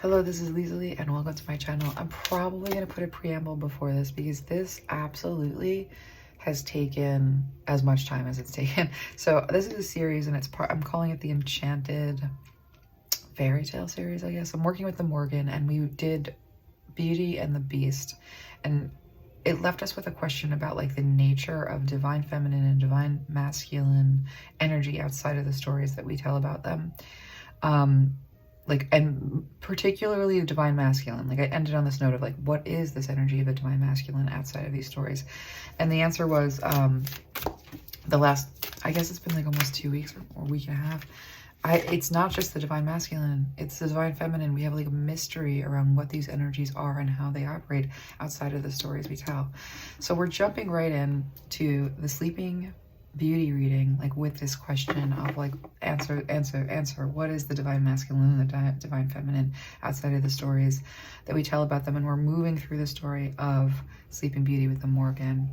Hello, this is Leslie and welcome to my channel. I'm probably going to put a preamble before this because this absolutely has taken as much time as it's taken. So this is a series and I'm calling it the Enchanted fairy tale series, I guess. I'm working with the Morrigan and we did Beauty and the Beast, and it left us with a question about like the nature of divine feminine and divine masculine energy outside of the stories that we tell about them. And particularly divine masculine. Like I ended on this note of like, what is this energy of the divine masculine outside of these stories? And the answer was the last, I guess it's been like almost 2 weeks or a week and a half. It's not just the divine masculine, it's the divine feminine. We have like a mystery around what these energies are and how they operate outside of the stories we tell. So we're jumping right in to the Sleeping Beauty reading, like with this question of like answer. What is the divine masculine and the divine feminine outside of the stories that we tell about them? And we're moving through the story of Sleeping Beauty with the Morrigan.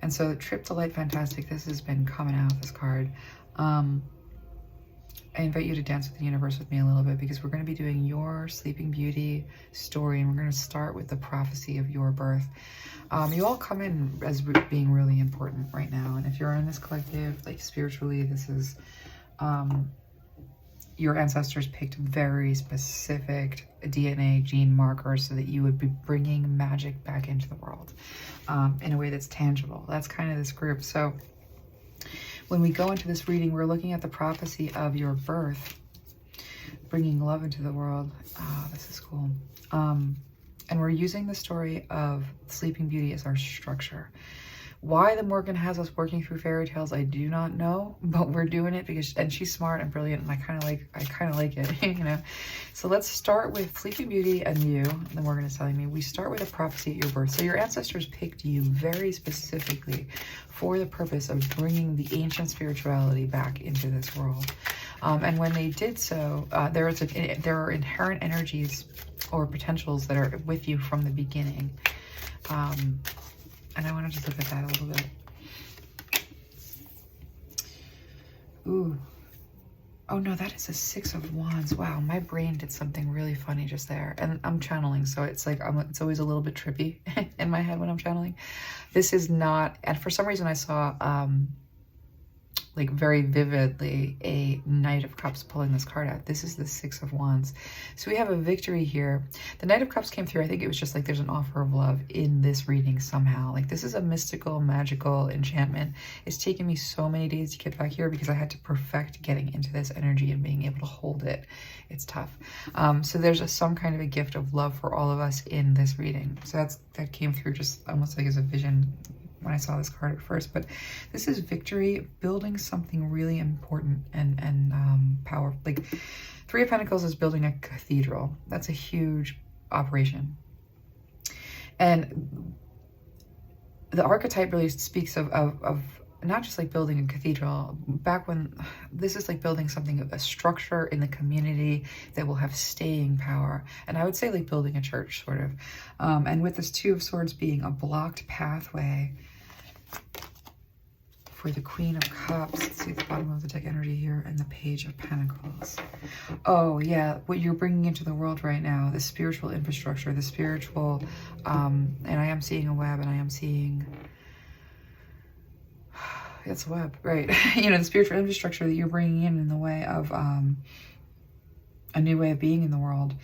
And so Trip to Light Fantastic, this has been coming out, this card. I invite you to dance with the universe with me a little bit because we're going to be doing your Sleeping Beauty story, and we're going to start with the prophecy of your birth. You all come in as being really important right now, and if you're in this collective, like spiritually, this is your ancestors picked very specific DNA gene markers so that you would be bringing magic back into the world in a way that's tangible. That's kind of this group. So when we go into this reading, we're looking at the prophecy of your birth, bringing love into the world. Ah, this is cool. And we're using the story of Sleeping Beauty as our structure. Why the Morrigan has us working through fairy tales, I do not know, but we're doing it because, and she's smart and brilliant, and I kind of like it, you know. So let's start with Sleeping Beauty and you. The Morrigan is telling me we start with a prophecy at your birth. So your ancestors picked you very specifically for the purpose of bringing the ancient spirituality back into this world. And when they did so, there are inherent energies or potentials that are with you from the beginning. And I want to just look at that a little bit. Ooh. Oh no, that is a 6 of Wands. Wow, my brain did something really funny just there. And I'm channeling, so it's like, it's always a little bit trippy in my head when I'm channeling. This is not, and for some reason I saw, like very vividly, a Knight of Cups pulling this card out. This is the 6 of Wands. So we have a victory here. The Knight of Cups came through. I think it was just like there's an offer of love in this reading somehow. Like this is a mystical, magical enchantment. It's taken me so many days to get back here because I had to perfect getting into this energy and being able to hold it. It's tough. So there's some kind of a gift of love for all of us in this reading. So that came through just almost like as a vision when I saw this card at first. But this is victory, building something really important and powerful. Like 3 of Pentacles is building a cathedral. That's a huge operation. And the archetype really speaks of not just like building a cathedral. Back when, this is like building something, a structure in the community that will have staying power. And I would say like building a church, sort of. And with this 2 of Swords being a blocked pathway for the Queen of Cups. Let's see the bottom of the deck energy here, and the Page of Pentacles. Oh yeah, what you're bringing into the world right now, the spiritual infrastructure, the spiritual, and I am seeing a web, and I am seeing, it's a web, right? You know, the spiritual infrastructure that you're bringing in the way of a new way of being in the world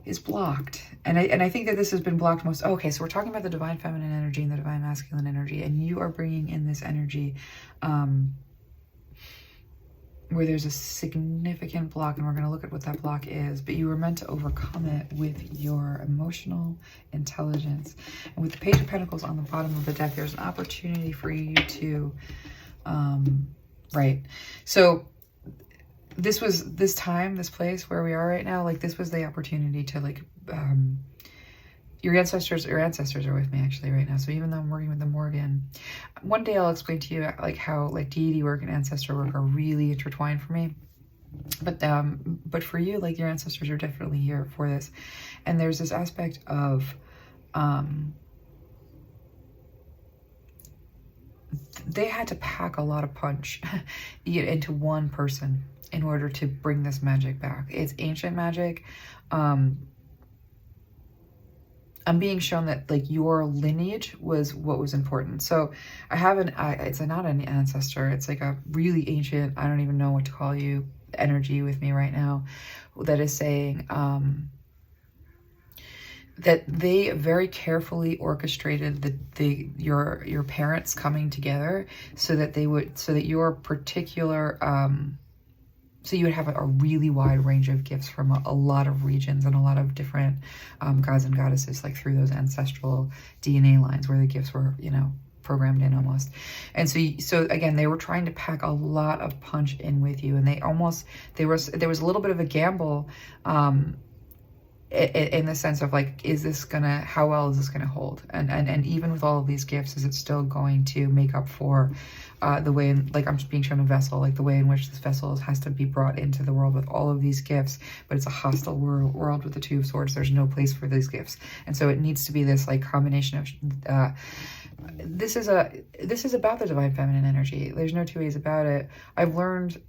is blocked. And I think that this has been blocked most. Okay, so we're talking about the divine feminine energy and the divine masculine energy, and you are bringing in this energy where there's a significant block, and we're going to look at what that block is, but you were meant to overcome it with your emotional intelligence. And with the Page of Pentacles on the bottom of the deck, there's an opportunity for you to right, so this place where we are right now, like this was the opportunity to like, your ancestors are with me actually right now. So even though I'm working with the Morrigan, one day I'll explain to you like how like deity work and ancestor work are really intertwined for me. But for you, like your ancestors are definitely here for this. And there's this aspect of, they had to pack a lot of punch into one person in order to bring this magic back. It's ancient magic. I'm being shown that like your lineage was what was important. So I have it's not an ancestor, it's like a really ancient, I don't even know what to call you, energy with me right now, that is saying that they very carefully orchestrated your parents coming together so that your particular so you would have a really wide range of gifts from a lot of regions and a lot of different gods and goddesses, like through those ancestral DNA lines where the gifts were, you know, programmed in almost. And so again, they were trying to pack a lot of punch in with you, and there was a little bit of a gamble in the sense of like, how well is this gonna hold? And even with all of these gifts, is it still going to make up for the way, like I'm just being shown a vessel, like the way in which this vessel has to be brought into the world with all of these gifts, but it's a hostile world with the Two of Swords. There's no place for these gifts. And so it needs to be this like combination of, this is about the divine feminine energy. There's no two ways about it. I've learned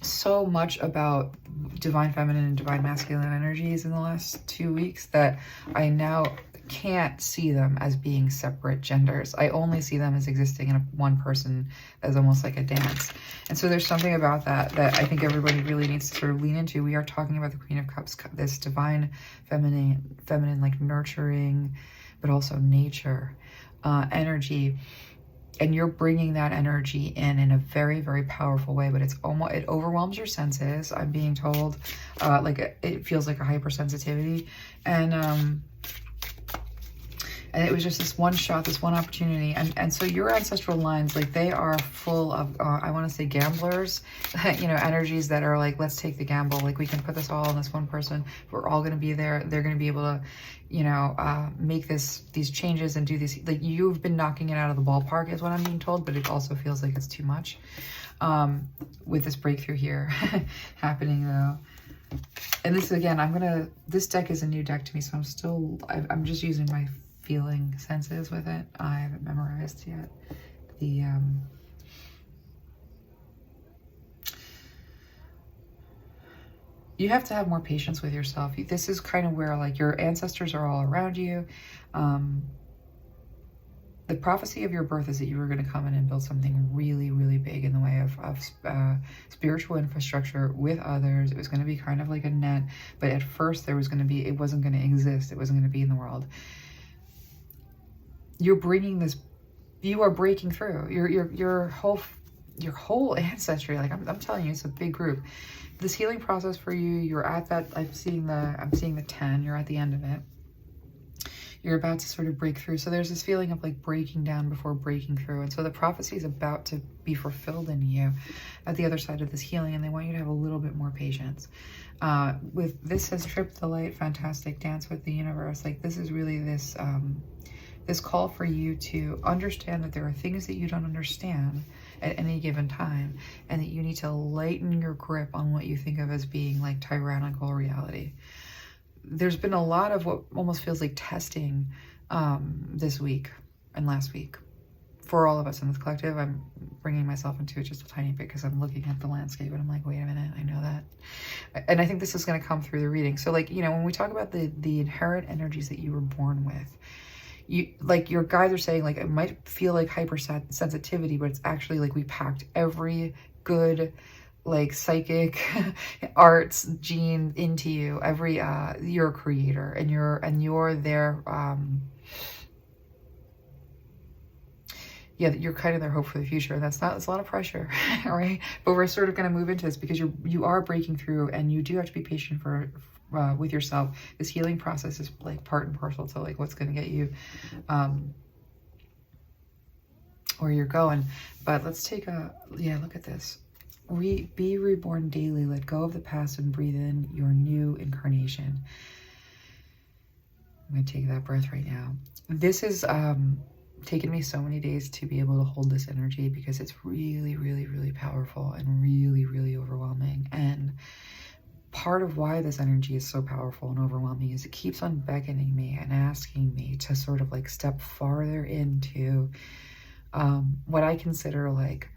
so much about divine feminine and divine masculine energies in the last 2 weeks that I now can't see them as being separate genders. I only see them as existing in one person, as almost like a dance. And so there's something about that I think everybody really needs to sort of lean into. We are talking about the Queen of Cups, this divine feminine like nurturing, but also nature energy. And you're bringing that energy in a very, very powerful way, but it overwhelms your senses. I'm being told, like it feels like a hypersensitivity, and it was just this one shot, this one opportunity, and so your ancestral lines, like they are full of, I want to say gamblers, you know, energies that are like, let's take the gamble. Like we can put this all on this one person. We're all going to be there. They're going to be able to, you know, make these changes and do these. Like you've been knocking it out of the ballpark, is what I'm being told, but it also feels like it's too much with this breakthrough here happening though. And this again, this deck is a new deck to me, so I'm just using my feeling senses with it. I haven't memorized yet you have to have more patience with yourself. This is kind of where like your ancestors are all around you. The prophecy of your birth is that you were going to come in and build something really, really big in the way of spiritual infrastructure with others. It was going to be kind of like a net, but at first it wasn't going to exist. It wasn't going to be in the world. You're bringing this, you are breaking through your whole ancestry. Like I'm telling you, it's a big group. This healing process for you, you're at that, I'm seeing the 10, you're at the end of it. You're about to sort of break through. So there's this feeling of like breaking down before breaking through. And so the prophecy is about to be fulfilled in you at the other side of this healing. And they want you to have a little bit more patience. With this says trip the light, fantastic, dance with the universe. Like this is really this call for you to understand that there are things that you don't understand at any given time, and that you need to lighten your grip on what you think of as being like tyrannical reality. There's been a lot of what almost feels like testing this week and last week for all of us in this collective. I'm bringing myself into it just a tiny bit because I'm looking at the landscape and I'm like, wait a minute, I know that. And I think this is going to come through the reading. So like, you know, when we talk about the inherent energies that you were born with, like your guides are saying, like it might feel like hypersensitivity, but it's actually like we packed every good like psychic arts gene into you. Every you're a creator, and you're there. Yeah, you're kind of their hope for the future. And it's a lot of pressure, right? But we're sort of going to move into this because you are breaking through, and you do have to be patient with yourself. This healing process is like part and parcel to like what's going to get you where you're going. But let's take look at this. Be reborn daily, let go of the past and breathe in your new incarnation. I'm going to take that breath right now. This is taken me so many days to be able to hold this energy because it's really, really, really powerful and really, really overwhelming. And part of why this energy is so powerful and overwhelming is it keeps on beckoning me and asking me to sort of like step farther into what I consider like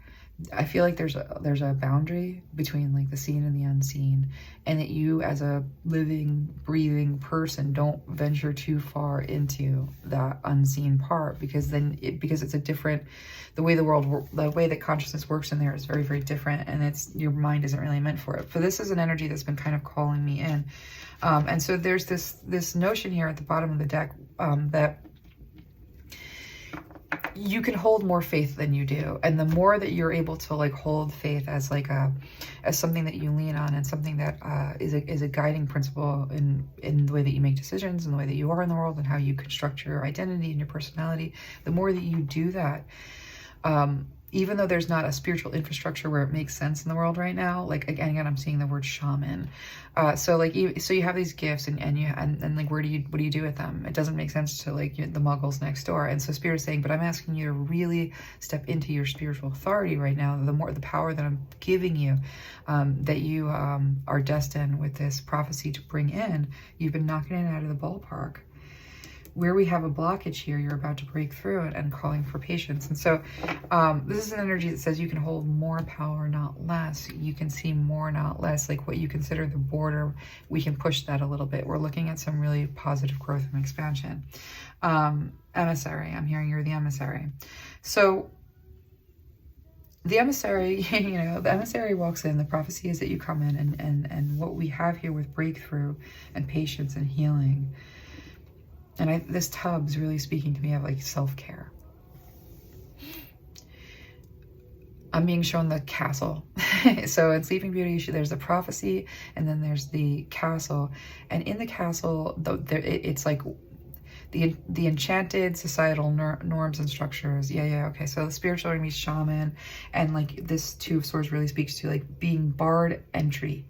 I feel like there's a boundary between like the seen and the unseen, and that you as a living, breathing person don't venture too far into that unseen part, because then because it's a different, the way that consciousness works in there is very, very different, and your mind isn't really meant for it. So this is an energy that's been kind of calling me in, and so there's this notion here at the bottom of the deck that you can hold more faith than you do, and the more that you're able to like hold faith as like as something that you lean on, and something that is a guiding principle in the way that you make decisions and the way that you are in the world and how you construct your identity and your personality, the more that you do that, even though there's not a spiritual infrastructure where it makes sense in the world right now, like again I'm seeing the word shaman, so you have these gifts, and like what do you do with them? It doesn't make sense to like the muggles next door. And so Spirit is saying, but I'm asking you to really step into your spiritual authority right now, the power that I'm giving you, that you are destined with this prophecy to bring in. You've been knocking it out of the ballpark. Where we have a blockage here, you're about to break through it, and calling for patience. And so this is an energy that says you can hold more power, not less. You can see more, not less. Like what you consider the border, we can push that a little bit. We're looking at some really positive growth and expansion. Emissary, I'm hearing you're the emissary. So the emissary, the emissary walks in. The prophecy is that you come in, and what we have here with breakthrough and patience and healing. And this tub's really speaking to me of like self-care. I'm being shown the castle. So in Sleeping Beauty, there's the prophecy, and then there's the castle. And in the castle, it's like the enchanted societal norms and structures. Yeah, okay. So the spirit showing me shaman, and like this Two of Swords really speaks to like being barred entry.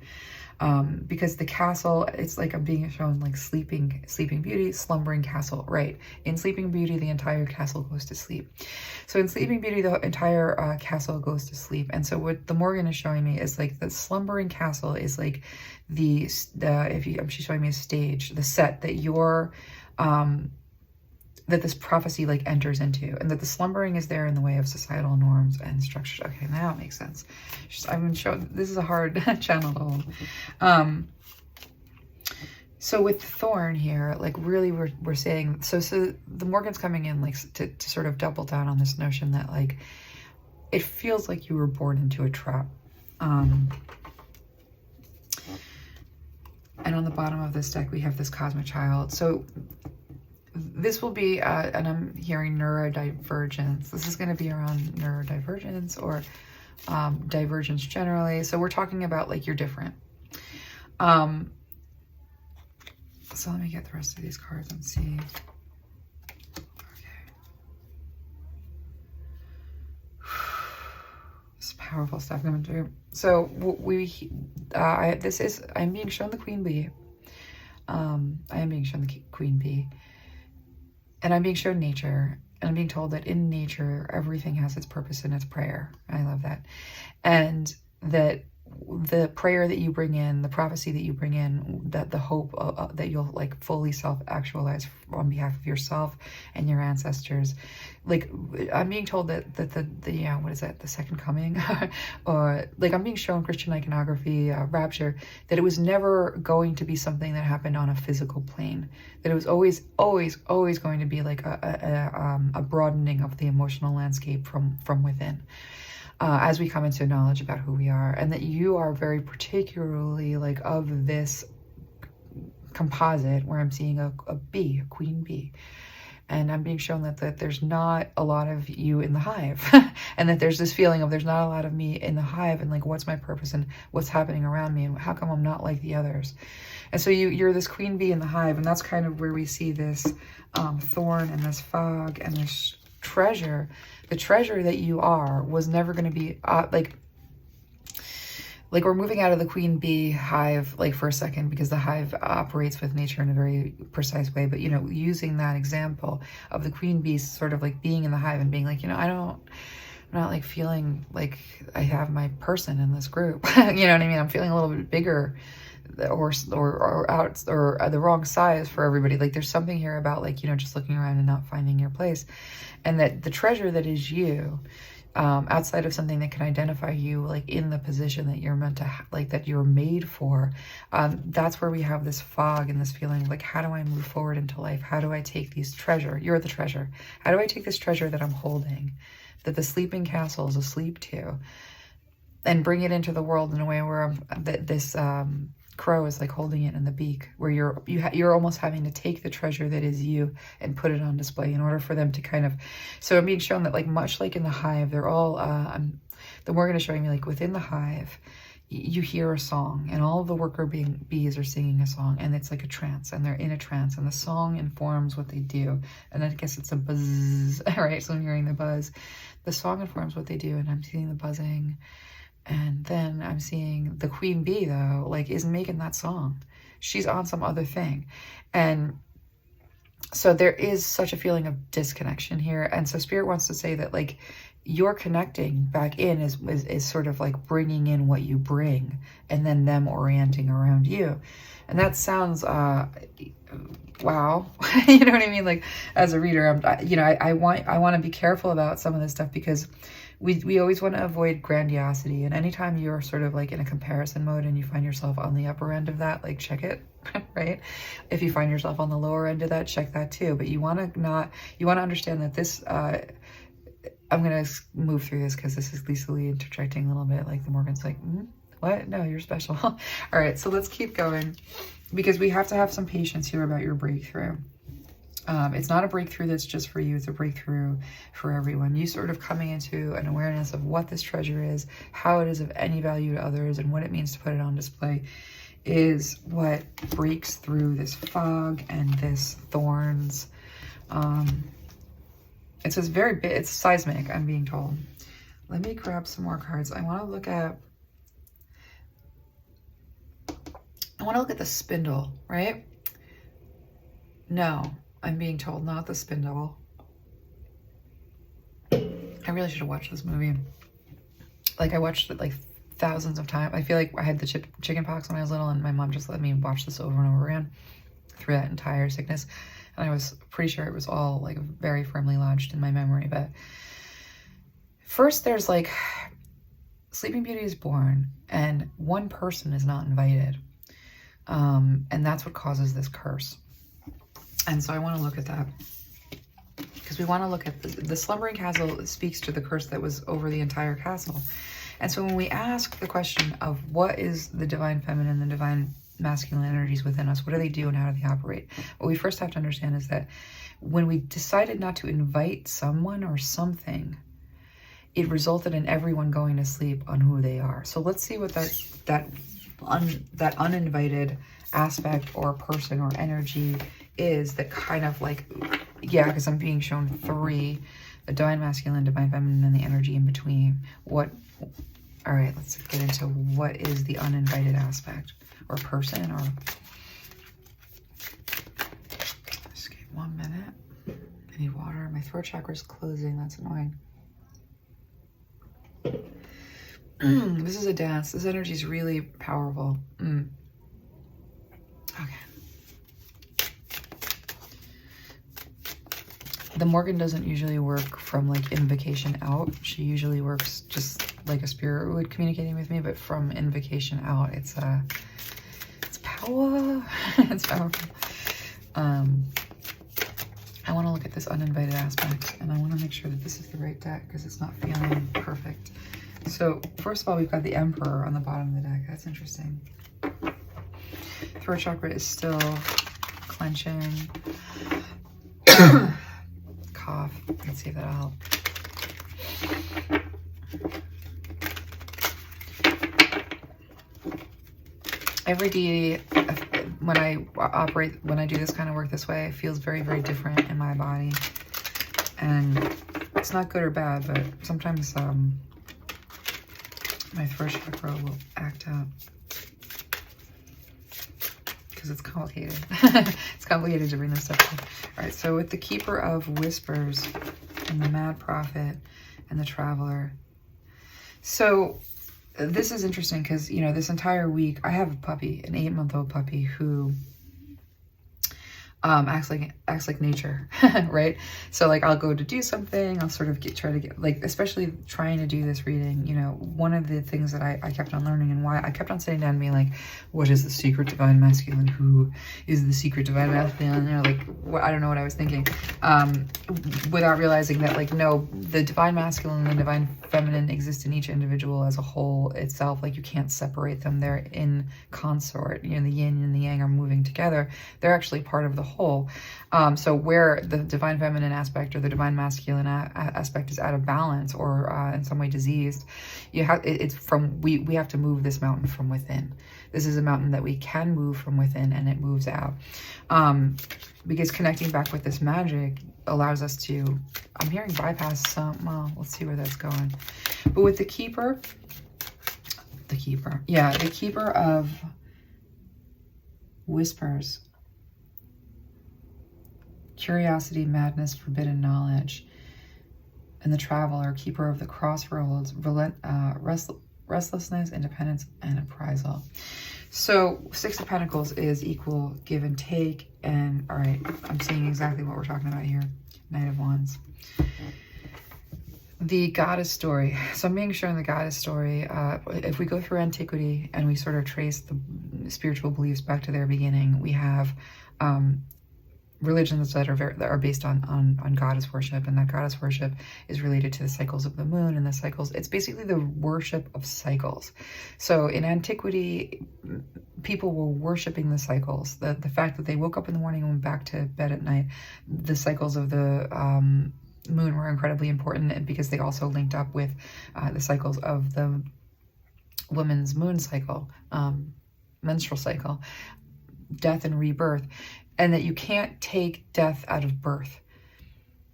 Because the castle, it's like I'm being shown like Sleeping Beauty, slumbering castle, right? In Sleeping Beauty, the entire castle goes to sleep. So in Sleeping Beauty, the entire castle goes to sleep. And so what the Morrigan is showing me is like the slumbering castle is like she's showing me a stage, the set that you're, that this prophecy like enters into, and that the slumbering is there in the way of societal norms and structures. Okay, now it makes sense. I've been shown, this is a hard channel to hold. So with Thorn here, like really we're saying, so the Morgan's coming in like to sort of double down on this notion that like, it feels like you were born into a trap. And on the bottom of this deck, we have this cosmic child. So this will be, and I'm hearing neurodivergence. This is going to be around neurodivergence or divergence generally. So we're talking about like you're different. So let me get the rest of these cards and see. Okay. This is powerful stuff coming through. So I'm being shown the Queen Bee. I am being shown the Queen Bee. And I'm being shown nature, and I'm being told that in nature, everything has its purpose and its prayer. I love that. And that the prayer that you bring in, the prophecy that you bring in, that the hope that you'll like fully self-actualize on behalf of yourself and your ancestors. Like I'm being told that what is that, the second coming? Or like I'm being shown Christian iconography, rapture, that it was never going to be something that happened on a physical plane. That it was always going to be like a broadening of the emotional landscape from within. As we come into knowledge about who we are, and that you are very particularly like of this composite where I'm seeing a bee, a queen bee. And I'm being shown that there's not a lot of you in the hive and that there's this feeling of there's not a lot of me in the hive, and like what's my purpose and what's happening around me and how come I'm not like the others. And so you're this queen bee in the hive, and that's kind of where we see this thorn and this fog and this treasure. The treasure that you are was never going to be like we're moving out of the queen bee hive like for a second, because the hive operates with nature in a very precise way. But using that example of the queen bee sort of like being in the hive and being like, I'm not like feeling like I have my person in this group. You know what I mean? I'm feeling a little bit bigger or the wrong size for everybody. Like there's something here about like, just looking around and not finding your place. And that the treasure that is you, outside of something that can identify you like in the position that you're meant to like that you're made for. That's where we have this fog and this feeling like, how do I move forward into life? How do I take these treasure? You're the treasure. How do I take this treasure that I'm holding, that the sleeping castle is asleep to, and bring it into the world in a way where this crow is like holding it in the beak, where you're almost having to take the treasure that is you and put it on display in order for them to kind of. So I'm being shown that, like, much like in the hive, they're all the Morrigan is showing me, like, within the hive you hear a song, and all of the worker bees are singing a song, and it's like a trance, and they're in a trance, and the song informs what they do. And I guess it's a buzz, right? So I'm hearing the buzz. The song informs what they do, and I'm seeing the buzzing. And then I'm seeing the queen bee, though, like, isn't making that song. She's on some other thing. And so there is such a feeling of disconnection here. And so Spirit wants to say that, like, you're connecting back in is sort of like bringing in what you bring, and then them orienting around you. And that sounds, wow. You know what I mean? Like, as a reader, I want to be careful about some of this stuff, because we always want to avoid grandiosity. And anytime you're sort of like in a comparison mode and you find yourself on the upper end of that, like, check it, right? If you find yourself on the lower end of that, check that too. But you want to understand that this, I'm going to move through this because this is Lisa Lee interjecting a little bit. Like, the Morgan's like, what? No, you're special. All right, so let's keep going, because we have to have some patience here about your breakthrough. It's not a breakthrough that's just for you. It's a breakthrough for everyone. You sort of coming into an awareness of what this treasure is, how it is of any value to others, and what it means to put it on display is what breaks through this fog and this thorns. It says it's seismic, I'm being told. Let me grab some more cards. I want to look at the spindle, right? No. I'm being told not the spindle. I really should have watched this movie. Like, I watched it like thousands of times. I feel like I had the chicken pox when I was little, and my mom just let me watch this over and over again through that entire sickness. And I was pretty sure it was all like very firmly lodged in my memory. But first, there's like Sleeping Beauty is born, and one person is not invited. And that's what causes this curse. And so I want to look at that, because we want to look at the slumbering castle speaks to the curse that was over the entire castle. And so when we ask the question of what is the divine feminine, the divine masculine energies within us, what do they do and how do they operate? What we first have to understand is that when we decided not to invite someone or something, it resulted in everyone going to sleep on who they are. So let's see what that uninvited aspect or person or energy is, that kind of like, yeah, because I'm being shown 3, the divine masculine, divine feminine, and the energy in between. All right, let's get into what is the uninvited aspect or person, or just give 1 minute. I need water. My throat chakra is closing. That's annoying. This is a dance. This energy is really powerful. Okay. The Morgan doesn't usually work from like invocation out. She usually works just like a spirit would communicating with me, but from invocation out, it's power. It's powerful. I want to look at this uninvited aspect, and I want to make sure that this is the right deck, because it's not feeling perfect. So first of all, we've got the Emperor on the bottom of the deck. That's interesting. Throat chakra is still clenching. Cough. Let's see if that'll help. Every deity, when I do this kind of work this way, it feels very, very different in my body. And it's not good or bad, but sometimes my throat chakra will act out. Because it's complicated. It's complicated to bring this stuff in. All right, so with the Keeper of Whispers and the Mad Prophet and the Traveler. So this is interesting because, you know, this entire week I have a puppy, an 8-month-old puppy who acts like nature, right? So like I'll go to do something, I'll sort of try to get, like, especially trying to do this reading, you know, one of the things that I kept on learning, and why I kept on sitting down and being like, what is the secret divine masculine? Who is the secret divine masculine? You know, like, what, I don't know what I was thinking, without realizing that, like, no, the divine masculine and the divine feminine exist in each individual as a whole itself. Like, you can't separate them. They're in consort. You know, the yin and the yang are moving together. They're actually part of the whole. So where the divine feminine aspect or the divine masculine aspect is out of balance, or in some way diseased, you have we have to move this mountain from within. This is a mountain that we can move from within, and it moves out. Because connecting back with this magic allows us to, I'm hearing bypass some, well, let's see where that's going. But with the keeper, yeah, the keeper of whispers, curiosity, madness, forbidden knowledge, and the traveler, keeper of the crossroads, restlessness, independence, and appraisal. So 6 of Pentacles is equal give and take. And all right, I'm seeing exactly what we're talking about here. Knight of Wands. The goddess story. So I'm being shown the goddess story. If we go through antiquity and we sort of trace the spiritual beliefs back to their beginning, we have religions that are based on goddess worship, and that goddess worship is related to the cycles of the moon and the cycles. It's basically the worship of cycles. So in antiquity, people were worshiping the cycles. The fact that they woke up in the morning and went back to bed at night, the cycles of the moon were incredibly important, because they also linked up with the cycles of the woman's moon cycle, menstrual cycle, death and rebirth. And that you can't take death out of birth.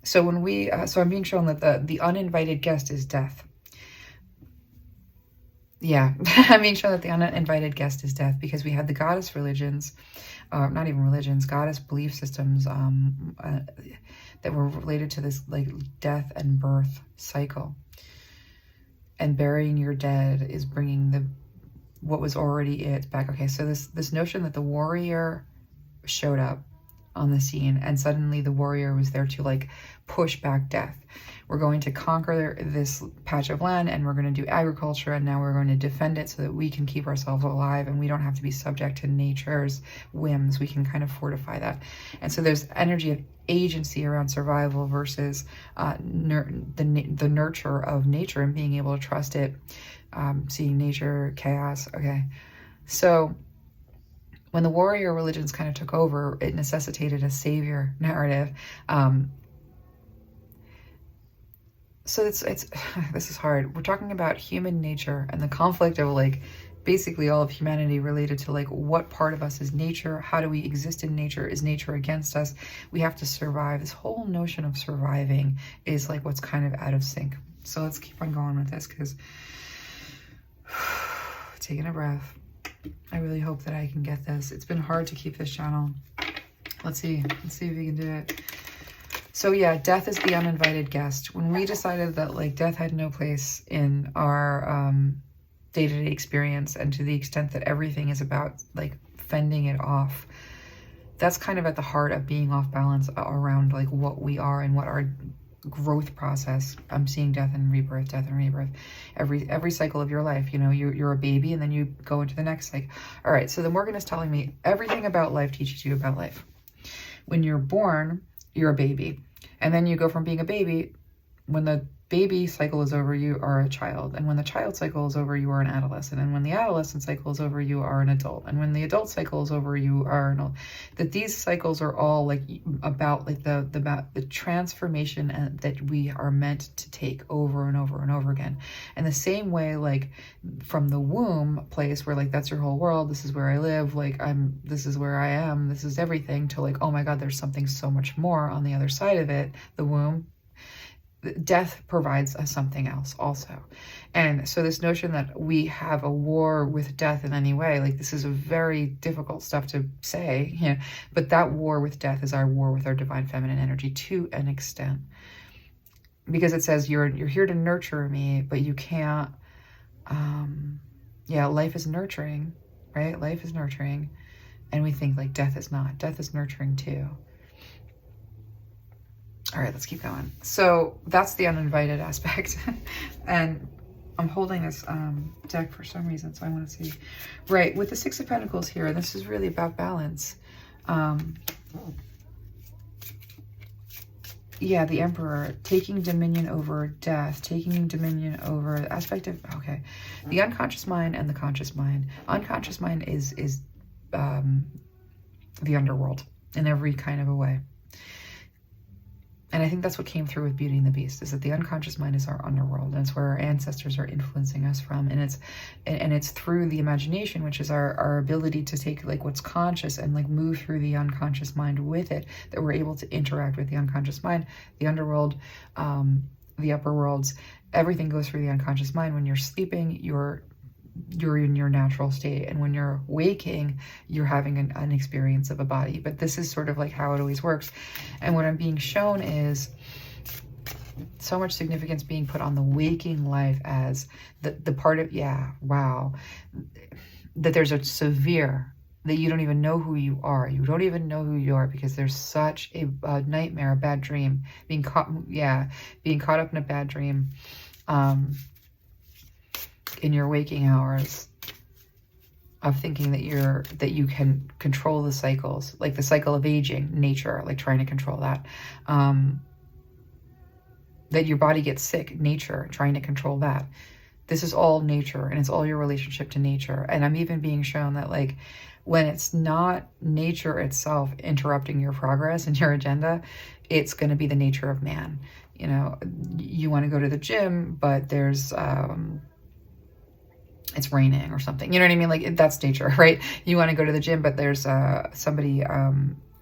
So when we, so I'm being shown that the uninvited guest is death. Yeah, I'm being shown that the uninvited guest is death, because we had the goddess religions, not even religions, goddess belief systems that were related to this like death and birth cycle. And burying your dead is bringing what was already it back. Okay, so this notion that the warrior showed up on the scene, and suddenly the warrior was there to like push back death. We're going to conquer this patch of land, and we're going to do agriculture, and now we're going to defend it so that we can keep ourselves alive, and we don't have to be subject to nature's whims. We can kind of fortify that. And so there's energy of agency around survival versus the nurture of nature and being able to trust it, seeing nature, chaos. Okay, so when the warrior religions kind of took over, it necessitated a savior narrative. So it's this is hard. We're talking about human nature and the conflict of like basically all of humanity related to like what part of us is nature? How do we exist in nature? Is nature against us? We have to survive. This whole notion of surviving is like what's kind of out of sync. So let's keep on going with this, because taking a breath. I really hope that I can get this. It's been hard to keep this channel. Let's see if we can do it. So yeah, death is the uninvited guest. When we decided that like death had no place in our day-to-day experience, and to the extent that everything is about like fending it off, that's kind of at the heart of being off balance around like what we are and what our growth process. I'm seeing death and rebirth, every cycle of your life. You know, you're a baby, and then you go into the next cycle. All right, so the Morrigan is telling me everything about life teaches you about life. When you're born, you're a baby, and then you go from being a baby. When the baby cycle is over, you are a child, and when the child cycle is over, you are an adolescent, and when the adolescent cycle is over, you are an adult, and when the adult cycle is over, you are an old. That these cycles are all like about like the transformation that we are meant to take over and over and over again. And the same way, like from the womb place where like that's your whole world, this is where I live, like this is where I am, this is everything, to like, oh my god, there's something so much more on the other side of it, the womb. Death provides us something else also. And so this notion that we have a war with death in any way, like this is a very difficult stuff to say, you know, but that war with death is our war with our divine feminine energy to an extent. Because it says you're here to nurture me, but you can't, yeah, life is nurturing, right? Life is nurturing. And we think like death is not. Death is nurturing too. All right, let's keep going. So that's the uninvited aspect. And I'm holding this deck for some reason, so I want to see. Right, with the Six of Pentacles here, this is really about balance. Yeah, the Emperor, taking dominion over death, taking dominion over the aspect of, okay, the unconscious mind and the conscious mind. Unconscious mind is the underworld in every kind of a way. And I think that's what came through with Beauty and the Beast, is that the unconscious mind is our underworld, and it's where our ancestors are influencing us from. And it's through the imagination, which is our ability to take like what's conscious and like move through the unconscious mind with it, that we're able to interact with the unconscious mind, the underworld, the upper worlds. Everything goes through the unconscious mind. When you're sleeping, you're in your natural state, and when you're waking, you're having an experience of a body. But this is sort of like how it always works. And what I'm being shown is so much significance being put on the waking life as the part of, yeah, wow, that there's a severe, that you don't even know who you are. You don't even know who you are because there's such a nightmare, a bad dream, being caught up in a bad dream, in your waking hours, of thinking that you can control the cycles, like the cycle of aging, nature, like trying to control that, that your body gets sick, nature, trying to control that. This is all nature, and it's all your relationship to nature. And I'm even being shown that like when it's not nature itself interrupting your progress and your agenda, it's going to be the nature of man. You know, you want to go to the gym, but there's it's raining or something, you know what I mean? Like that's nature, right? You want to go to the gym, but there's somebody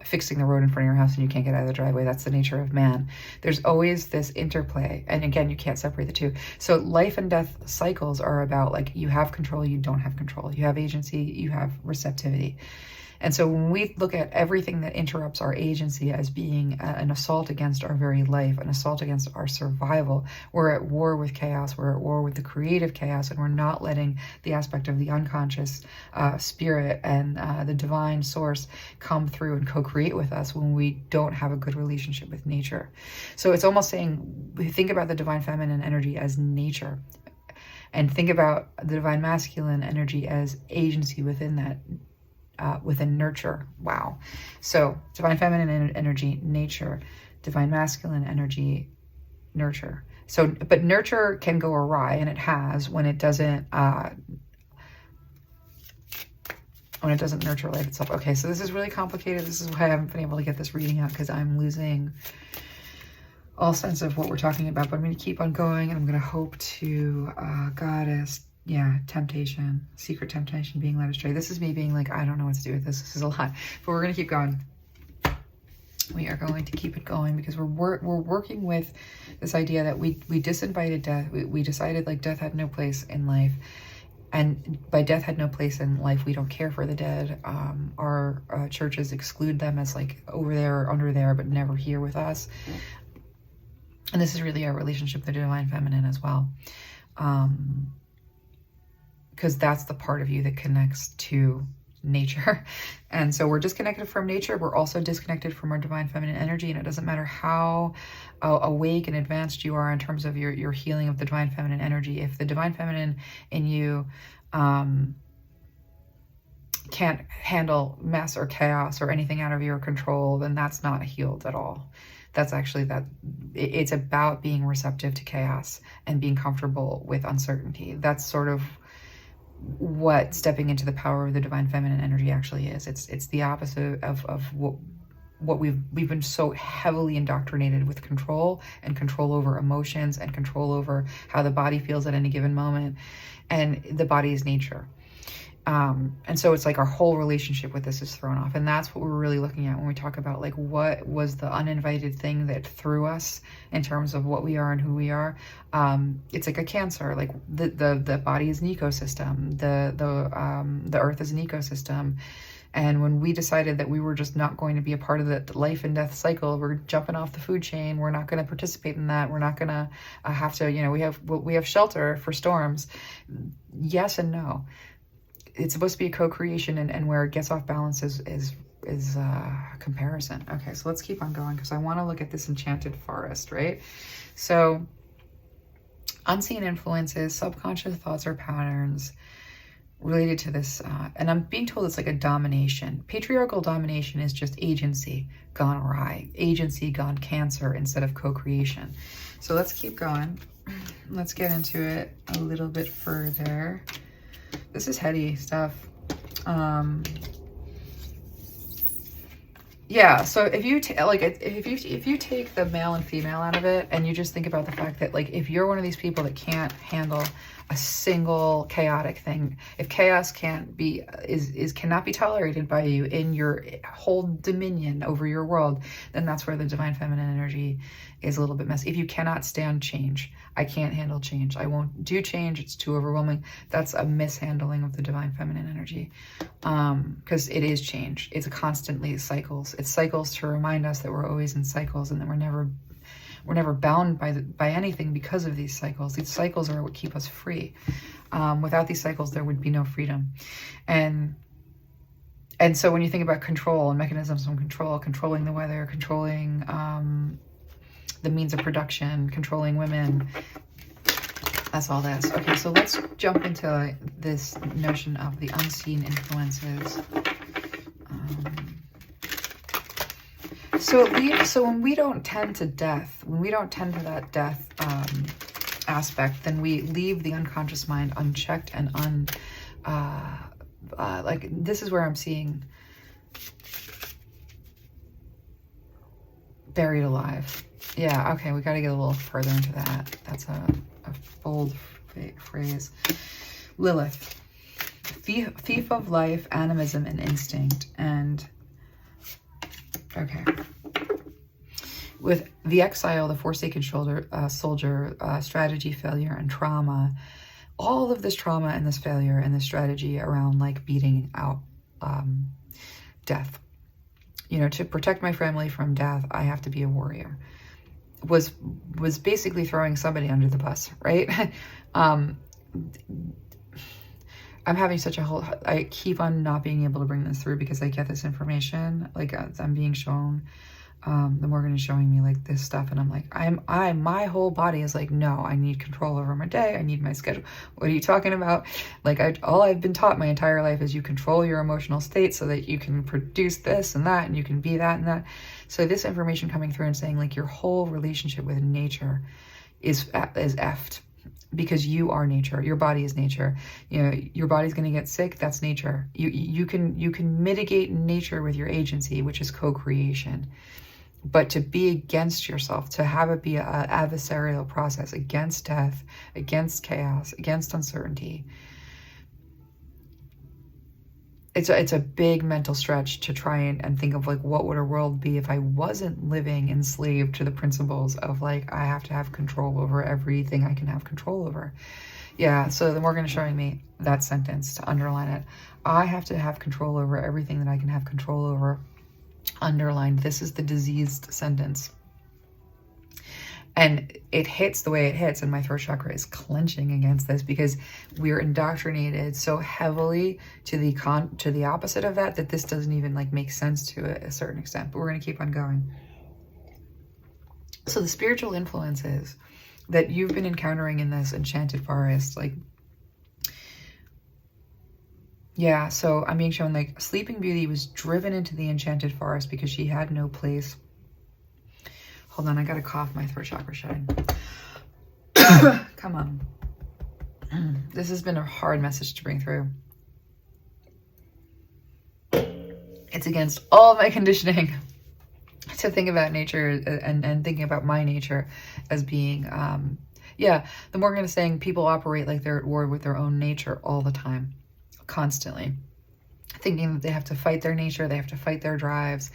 fixing the road in front of your house and you can't get out of the driveway. That's the nature of man. There's always this interplay. And again, you can't separate the two. So life and death cycles are about like, you have control, you don't have control. You have agency, you have receptivity. And so when we look at everything that interrupts our agency as being an assault against our very life, an assault against our survival, we're at war with chaos, we're at war with the creative chaos, and we're not letting the aspect of the unconscious spirit and the divine source come through and co-create with us when we don't have a good relationship with nature. So it's almost saying, think about the divine feminine energy as nature, and think about the divine masculine energy as agency within that, within nurture. Wow. So divine feminine energy, nature, divine masculine energy, nurture. So, but nurture can go awry, and it has, when it doesn't nurture life itself. Okay, so this is really complicated. This is why I haven't been able to get this reading out, because I'm losing all sense of what we're talking about. But I'm going to keep on going, and I'm going to hope to goddess, yeah, temptation, secret temptation, being led astray. This is me being like, I don't know what to do with this. This is a lot, but we're going to keep going. We are going to keep it going because we're working with this idea that we disinvited death. We decided like death had no place in life. And by death had no place in life, we don't care for the dead. Our churches exclude them as like over there or under there, but never here with us. And this is really our relationship with the divine feminine as well. Because that's the part of you that connects to nature. And so we're disconnected from nature. We're also disconnected from our divine feminine energy. And it doesn't matter how awake and advanced you are in terms of your healing of the divine feminine energy. If the divine feminine in you can't handle mess or chaos or anything out of your control, then that's not healed at all. That's actually it's about being receptive to chaos and being comfortable with uncertainty. That's sort of what stepping into the power of the divine feminine energy actually is. It's the opposite of what we've been so heavily indoctrinated with control and control over emotions and control over how the body feels at any given moment. And the body is nature. And so it's like our whole relationship with this is thrown off. And that's what we're really looking at when we talk about like what was the uninvited thing that threw us in terms of what we are and who we are. It's like a cancer, like the body is an ecosystem, the earth is an ecosystem. And when we decided that we were just not going to be a part of the life and death cycle, we're jumping off the food chain. We're not going to participate in that. We're not going to have to, you know, we have shelter for storms. Yes and no. it's supposed to be a co-creation, and where it gets off balance is comparison. Okay, so let's keep on going, because I want to look at this enchanted forest, right? So unseen influences, subconscious thoughts or patterns related to this, and I'm being told it's like a domination. Patriarchal domination is just agency gone awry, agency gone cancer instead of co-creation. So let's keep going. Let's get into it a little bit further. This is heady stuff. Yeah, so if you if you take the male and female out of it, and you just think about the fact that, like, if you're one of these people that can't handle a single chaotic thing, if chaos cannot be tolerated by you in your whole dominion over your world, then that's where the divine feminine energy is a little bit messy. If you cannot stand change, I can't handle change, I won't do change, it's too overwhelming, that's a mishandling of the divine feminine energy. Because it is change, it's constantly cycles. It's cycles to remind us that we're always in cycles, and that we're never bound by anything because of these cycles. These cycles are what keep us free. Without these cycles, there would be no freedom. And so when you think about control and mechanisms of control, controlling the weather, controlling the means of production, controlling women, that's all this. Okay, so let's jump into this notion of the unseen influences. So when we don't tend to death, when we don't tend to that death aspect, then we leave the unconscious mind unchecked and like, this is where I'm seeing buried alive. Yeah, okay, we got to get a little further into that. That's a bold phrase. Lilith, thief of life, animism, and instinct. And okay, with the exile, the forsaken soldier, strategy, failure, and trauma, all of this trauma and this failure and this strategy around, like, beating out death. You know, to protect my family from death, I have to be a warrior. Was basically throwing somebody under the bus, right? I'm having such a whole, I keep on not being able to bring this through because I get this information, like, I'm being shown, the Morrigan is showing me, like, this stuff, and I'm like, my whole body is like, no, I need control over my day, I need my schedule. What are you talking about? Like, all I've been taught my entire life is you control your emotional state so that you can produce this and that, and you can be that and that. So this information coming through and saying, like, your whole relationship with nature is effed. Because you are nature, your body is nature. You know, your body's going to get sick, that's nature. You can mitigate nature with your agency, which is co-creation. But to be against yourself, to have it be an adversarial process against death, against chaos, against uncertainty, it's a big mental stretch to try and think of, like, what would a world be if I wasn't living enslaved to the principles of, like, I have to have control over everything I can have control over. Yeah, so the Morrigan is showing me that sentence to underline it. I have to have control over everything that I can have control over. Underlined. This is the diseased sentence. And it hits the way it hits, and my throat chakra is clenching against this because we're indoctrinated so heavily to the opposite of that this doesn't even, like, make sense to a certain extent. But we're going to keep on going. So the spiritual influences that you've been encountering in this enchanted forest, like, yeah, so I'm being shown, like, Sleeping Beauty was driven into the enchanted forest because she had no place. Hold on, I gotta cough, my throat chakra shutting. Come on. This has been a hard message to bring through. It's against all my conditioning to think about nature and thinking about my nature as being, yeah, the Morrigan is saying people operate like they're at war with their own nature all the time, constantly, thinking that they have to fight their nature, they have to fight their drives.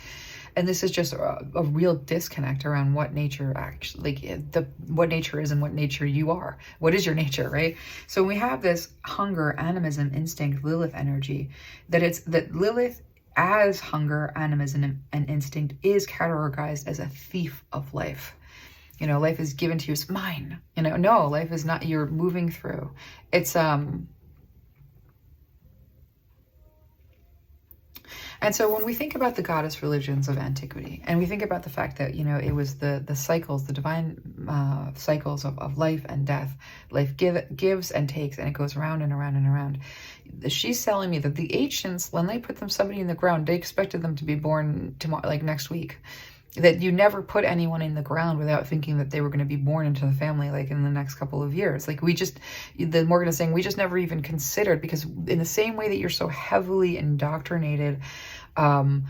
And this is just a real disconnect around what nature actually, like, what nature is and what nature you are. What is your nature, right? So we have this hunger, animism, instinct, Lilith energy, that Lilith as hunger, animism, and instinct is categorized as a thief of life. You know, life is given to you, it's mine. You know, no, life is not, you're moving through. It's, And so when we think about the goddess religions of antiquity, and we think about the fact that, you know, it was the cycles, the divine cycles of life and death, life gives and takes, and it goes around and around and around. She's telling me that the ancients, when they put somebody in the ground, they expected them to be born tomorrow, like next week. That you never put anyone in the ground without thinking that they were going to be born into the family, like in the next couple of years. Like Morrigan is saying, we just never even considered, because in the same way that you're so heavily indoctrinated to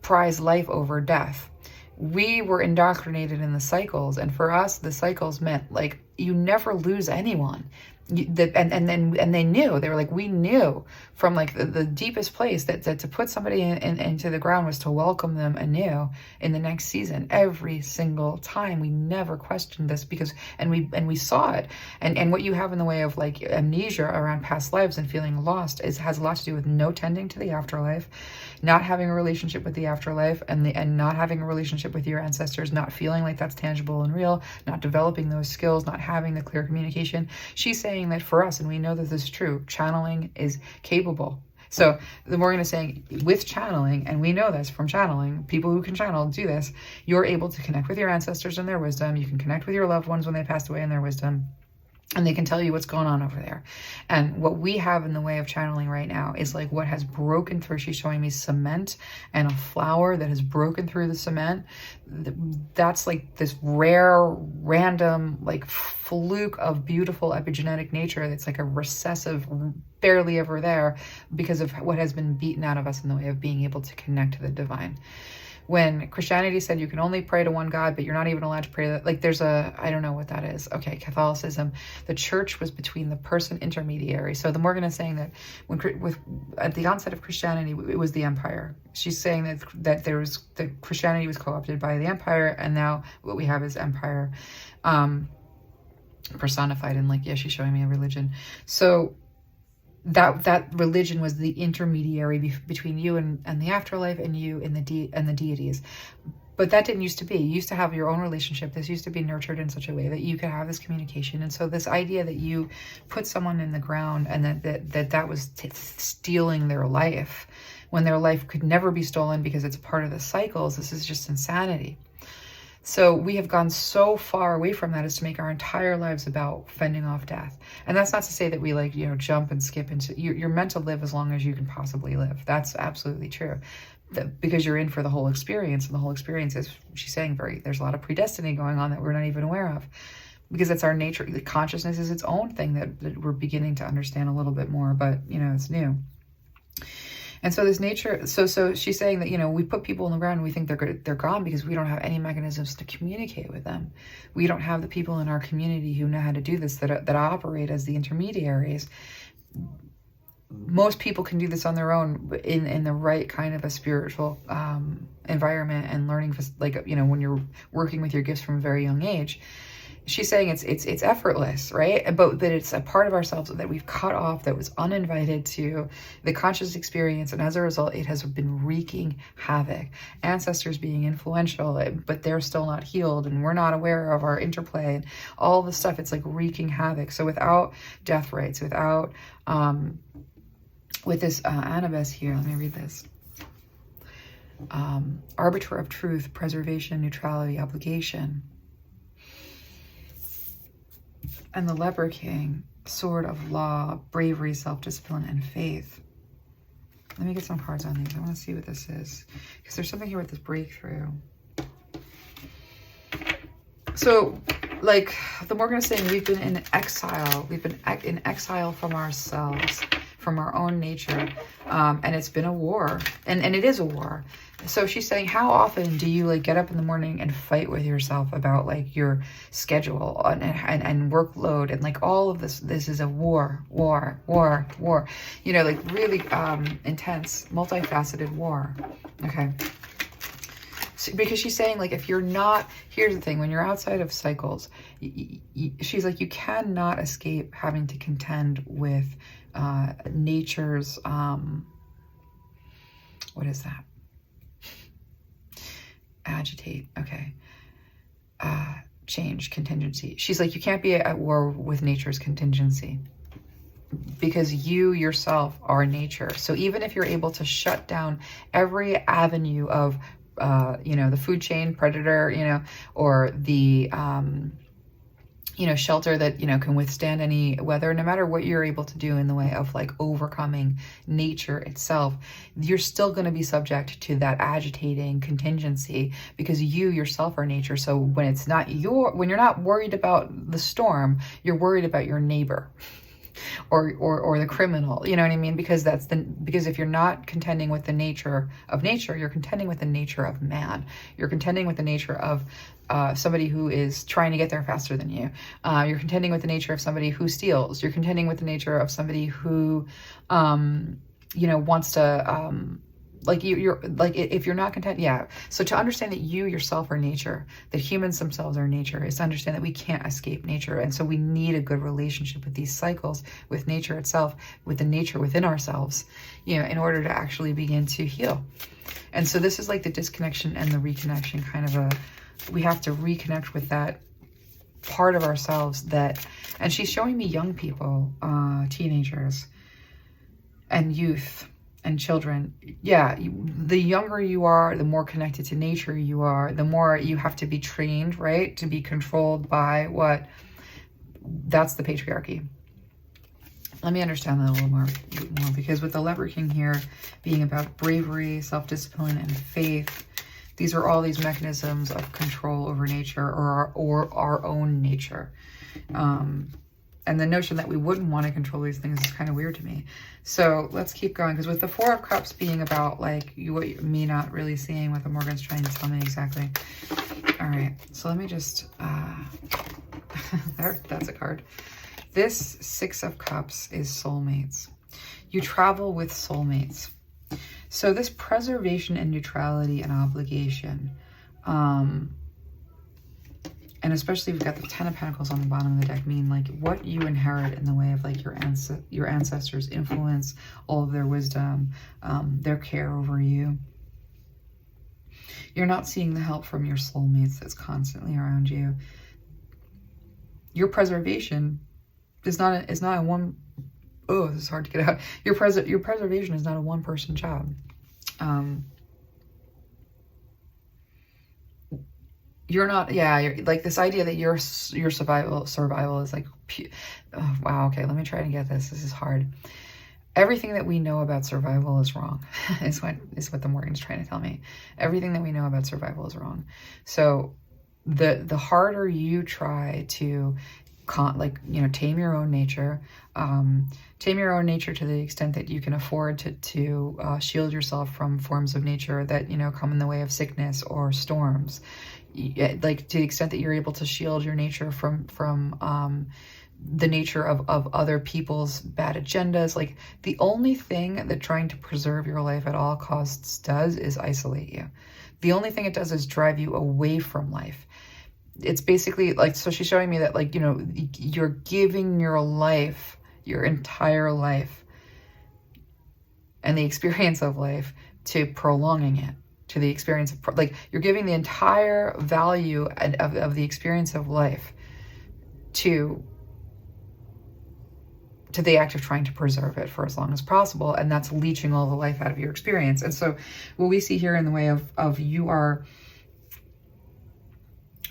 prize life over death, we were indoctrinated in the cycles. And for us, the cycles meant like you never lose anyone. And they knew, they were like, we knew from like the deepest place that to put somebody into the ground was to welcome them anew in the next season. Every single time, we never questioned this, because and we saw it. And what you have in the way of like amnesia around past lives and feeling lost has a lot to do with no tending to the afterlife, not having a relationship with the afterlife, and not having a relationship with your ancestors, not feeling like that's tangible and real, not developing those skills, not having the clear communication. She's saying that for us, and we know that this is true, channeling is capable. So the Morrigan is saying with channeling, and we know this from channeling, people who can channel do this, you're able to connect with your ancestors and their wisdom. You can connect with your loved ones when they passed away and their wisdom. And they can tell you what's going on over there. And what we have in the way of channeling right now is like what has broken through. She's showing me cement and a flower that has broken through the cement. That's like this rare, random, like fluke of beautiful epigenetic nature. That's like a recessive, barely ever there, because of what has been beaten out of us in the way of being able to connect to the divine. When Christianity said you can only pray to one God, but you're not even allowed to pray to that, like there's I don't know what that is. Okay, Catholicism, the church was between the person intermediary. So the Morrigan is saying that at the onset of Christianity, it was the empire. She's saying that Christianity was co-opted by the empire, and now what we have is empire personified in like, yeah, she's showing me a religion. So that religion was the intermediary between you and the afterlife, and you and the deities. But that didn't used to be. You used to have your own relationship. This used to be nurtured in such a way that you could have this communication. And so this idea that you put someone in the ground and that was stealing their life, when their life could never be stolen because it's a part of the cycles, this is just insanity. So we have gone so far away from that as to make our entire lives about fending off death. And that's not to say that we like, you know, jump and skip into, you're meant to live as long as you can possibly live. That's absolutely true. Because you're in for the whole experience, and the whole experience is, she's saying, there's a lot of predestiny going on that we're not even aware of. Because that's our nature. The consciousness is its own thing that we're beginning to understand a little bit more, but you know, it's new. And so this nature, so she's saying that, you know, we put people in the ground and we think they're gone because we don't have any mechanisms to communicate with them. We don't have the people in our community who know how to do this, that operate as the intermediaries. Most people can do this on their own in the right kind of a spiritual environment and learning, like, you know, when you're working with your gifts from a very young age. She's saying it's effortless, right? But that it's a part of ourselves that we've cut off, that was uninvited to the conscious experience, and as a result, it has been wreaking havoc. Ancestors being influential, but they're still not healed, and we're not aware of our interplay and all the stuff. It's like wreaking havoc. So without death rights, without with this Annabis here, let me read this. Arbiter of truth, preservation, neutrality, obligation. And the Leper King, sword of law, bravery, self-discipline, and faith. Let me get some cards on these. I want to see what this is, because there's something here with this breakthrough. So, like the Morrigan is saying, we've been in exile. We've been in exile from ourselves, from our own nature, and it's been a war, and it is a war. So she's saying, how often do you like get up in the morning and fight with yourself about like your schedule and workload and like all of this? This is a war, you know, like really intense, multifaceted war. Okay. So, because she's saying, like, if you're not, here's the thing, when you're outside of cycles, she's like, you cannot escape having to contend with nature's, what is that? Agitate, okay. Change, contingency. She's like, you can't be at war with nature's contingency. because you yourself are nature. So even if you're able to shut down every avenue of, you know, the food chain predator, you know, or the, you know, shelter that, you know, can withstand any weather, no matter what you're able to do in the way of like overcoming nature itself, you're still going to be subject to that agitating contingency because you yourself are nature. So when it's not when you're not worried about the storm, you're worried about your neighbor. Or the criminal, you know what I mean? Because because if you're not contending with the nature of nature, you're contending with the nature of man. You're contending with the nature of somebody who is trying to get there faster than you. You're contending with the nature of somebody who steals. You're contending with the nature of somebody who, you know, wants to, like you're like, if you're not content, yeah. So to understand that you yourself are nature, that humans themselves are nature, is to understand that we can't escape nature. And so we need a good relationship with these cycles, with nature itself, with the nature within ourselves, you know, in order to actually begin to heal. And so this is like the disconnection and the reconnection, kind of we have to reconnect with that part of ourselves that, and she's showing me young people, teenagers and youth and children. Yeah, the younger you are, the more connected to nature you are, the more you have to be trained, right? To be controlled by what? That's the patriarchy. Let me understand that a little more, because with the Leper King here being about bravery, self-discipline, and faith, these are all these mechanisms of control over nature, or our own nature. And the notion that we wouldn't want to control these things is kind of weird to me. So let's keep going, because with the Four of Cups being about like me not really seeing what the Morgan's trying to tell me exactly. All right, so let me just, that's a card. This Six of Cups is soulmates. You travel with soulmates. So this preservation and neutrality and obligation, and especially we've got the Ten of Pentacles on the bottom of the deck, mean like what you inherit in the way of like your ancestors' influence, all of their wisdom, their care over you. You're not seeing the help from your soulmates that's constantly around you. Your preservation is not a one. Oh, this is hard to get out. Your preservation is not a one-person job. You're not, yeah, you're, like this idea that your survival is like, oh, wow, okay, let me try to get this. This is hard. Everything that we know about survival is wrong, is what the Morgan's trying to tell me. Everything that we know about survival is wrong. So the harder you try to tame your own nature, to the extent that you can afford to shield yourself from forms of nature that, you know, come in the way of sickness or storms. Like to the extent that you're able to shield your nature from the nature of other people's bad agendas. Like the only thing that trying to preserve your life at all costs does is isolate you. The only thing it does is drive you away from life. It's basically like, so she's showing me that, like, you know, you're giving your life, your entire life and the experience of life to prolonging it, to the experience of, like, you're giving the entire value of the experience of life to the act of trying to preserve it for as long as possible. And that's leeching all the life out of your experience. And so what we see here in the way of you are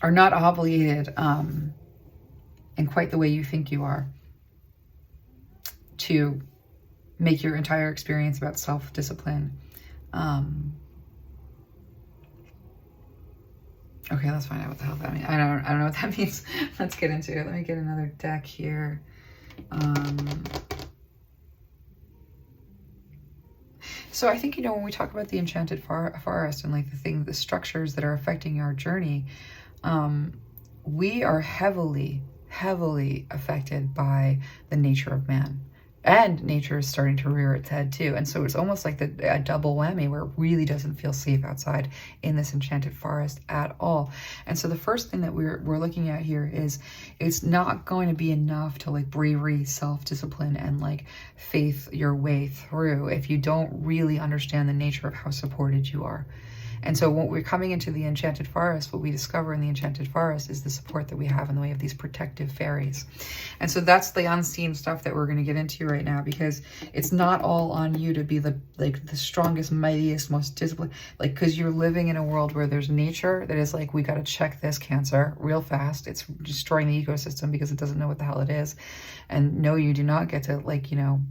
not obligated in quite the way you think you are to make your entire experience about self-discipline. Okay, let's find out what the hell that means. I don't know what that means. Let's get into it. Let me get another deck here. So I think, you know, when we talk about the Enchanted Forest and like the structures that are affecting our journey, we are heavily affected by the nature of man. And nature is starting to rear its head too. And so it's almost like a double whammy where it really doesn't feel safe outside in this enchanted forest at all. And so the first thing that we're looking at here is it's not going to be enough to like bravery, self-discipline, and like faith your way through if you don't really understand the nature of how supported you are. And so when we're coming into the Enchanted Forest, what we discover in the Enchanted Forest is the support that we have in the way of these protective fairies. And so that's the unseen stuff that we're going to get into right now, because it's not all on you to be the strongest, mightiest, most disciplined, like, because you're living in a world where there's nature that is like, we got to check this Cancer real fast. It's destroying the ecosystem because it doesn't know what the hell it is. And no, you do not get to, like, you know,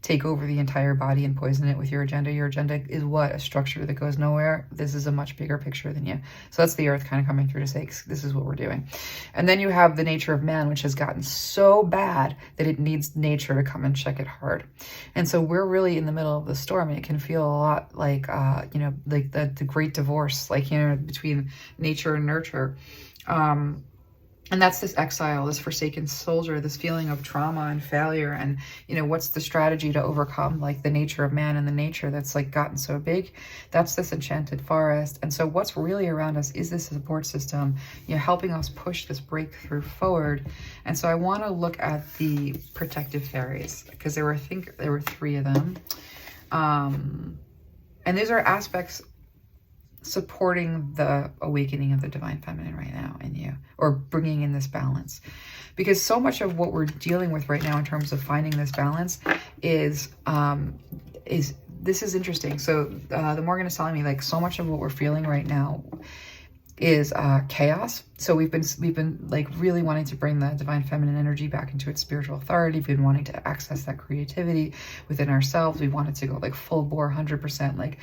take over the entire body and poison it with your agenda. Your agenda is what? A structure that goes nowhere. This is a much bigger picture than you. So that's the earth kind of coming through to say, this is what we're doing. And then you have the nature of man, which has gotten so bad that it needs nature to come and check it hard. And so we're really in the middle of the storm, and it can feel a lot like, you know, like the great divorce, like, you know, between nature and nurture. And that's this exile, this forsaken soldier, this feeling of trauma and failure. And, you know, what's the strategy to overcome, like, the nature of man and the nature that's, like, gotten so big? That's this Enchanted Forest. And so what's really around us is this support system, you know, helping us push this breakthrough forward. And so I want to look at the protective fairies, because I think there were 3 of them. And these are aspects supporting the awakening of the divine feminine right now in you, or bringing in this balance. Because so much of what we're dealing with right now in terms of finding this balance is this is interesting. So the Morrigan is telling me, like, so much of what we're feeling right now is chaos. So we've been like really wanting to bring the divine feminine energy back into its spiritual authority. We've been wanting to access that creativity within ourselves. We wanted to go like full bore, 100% like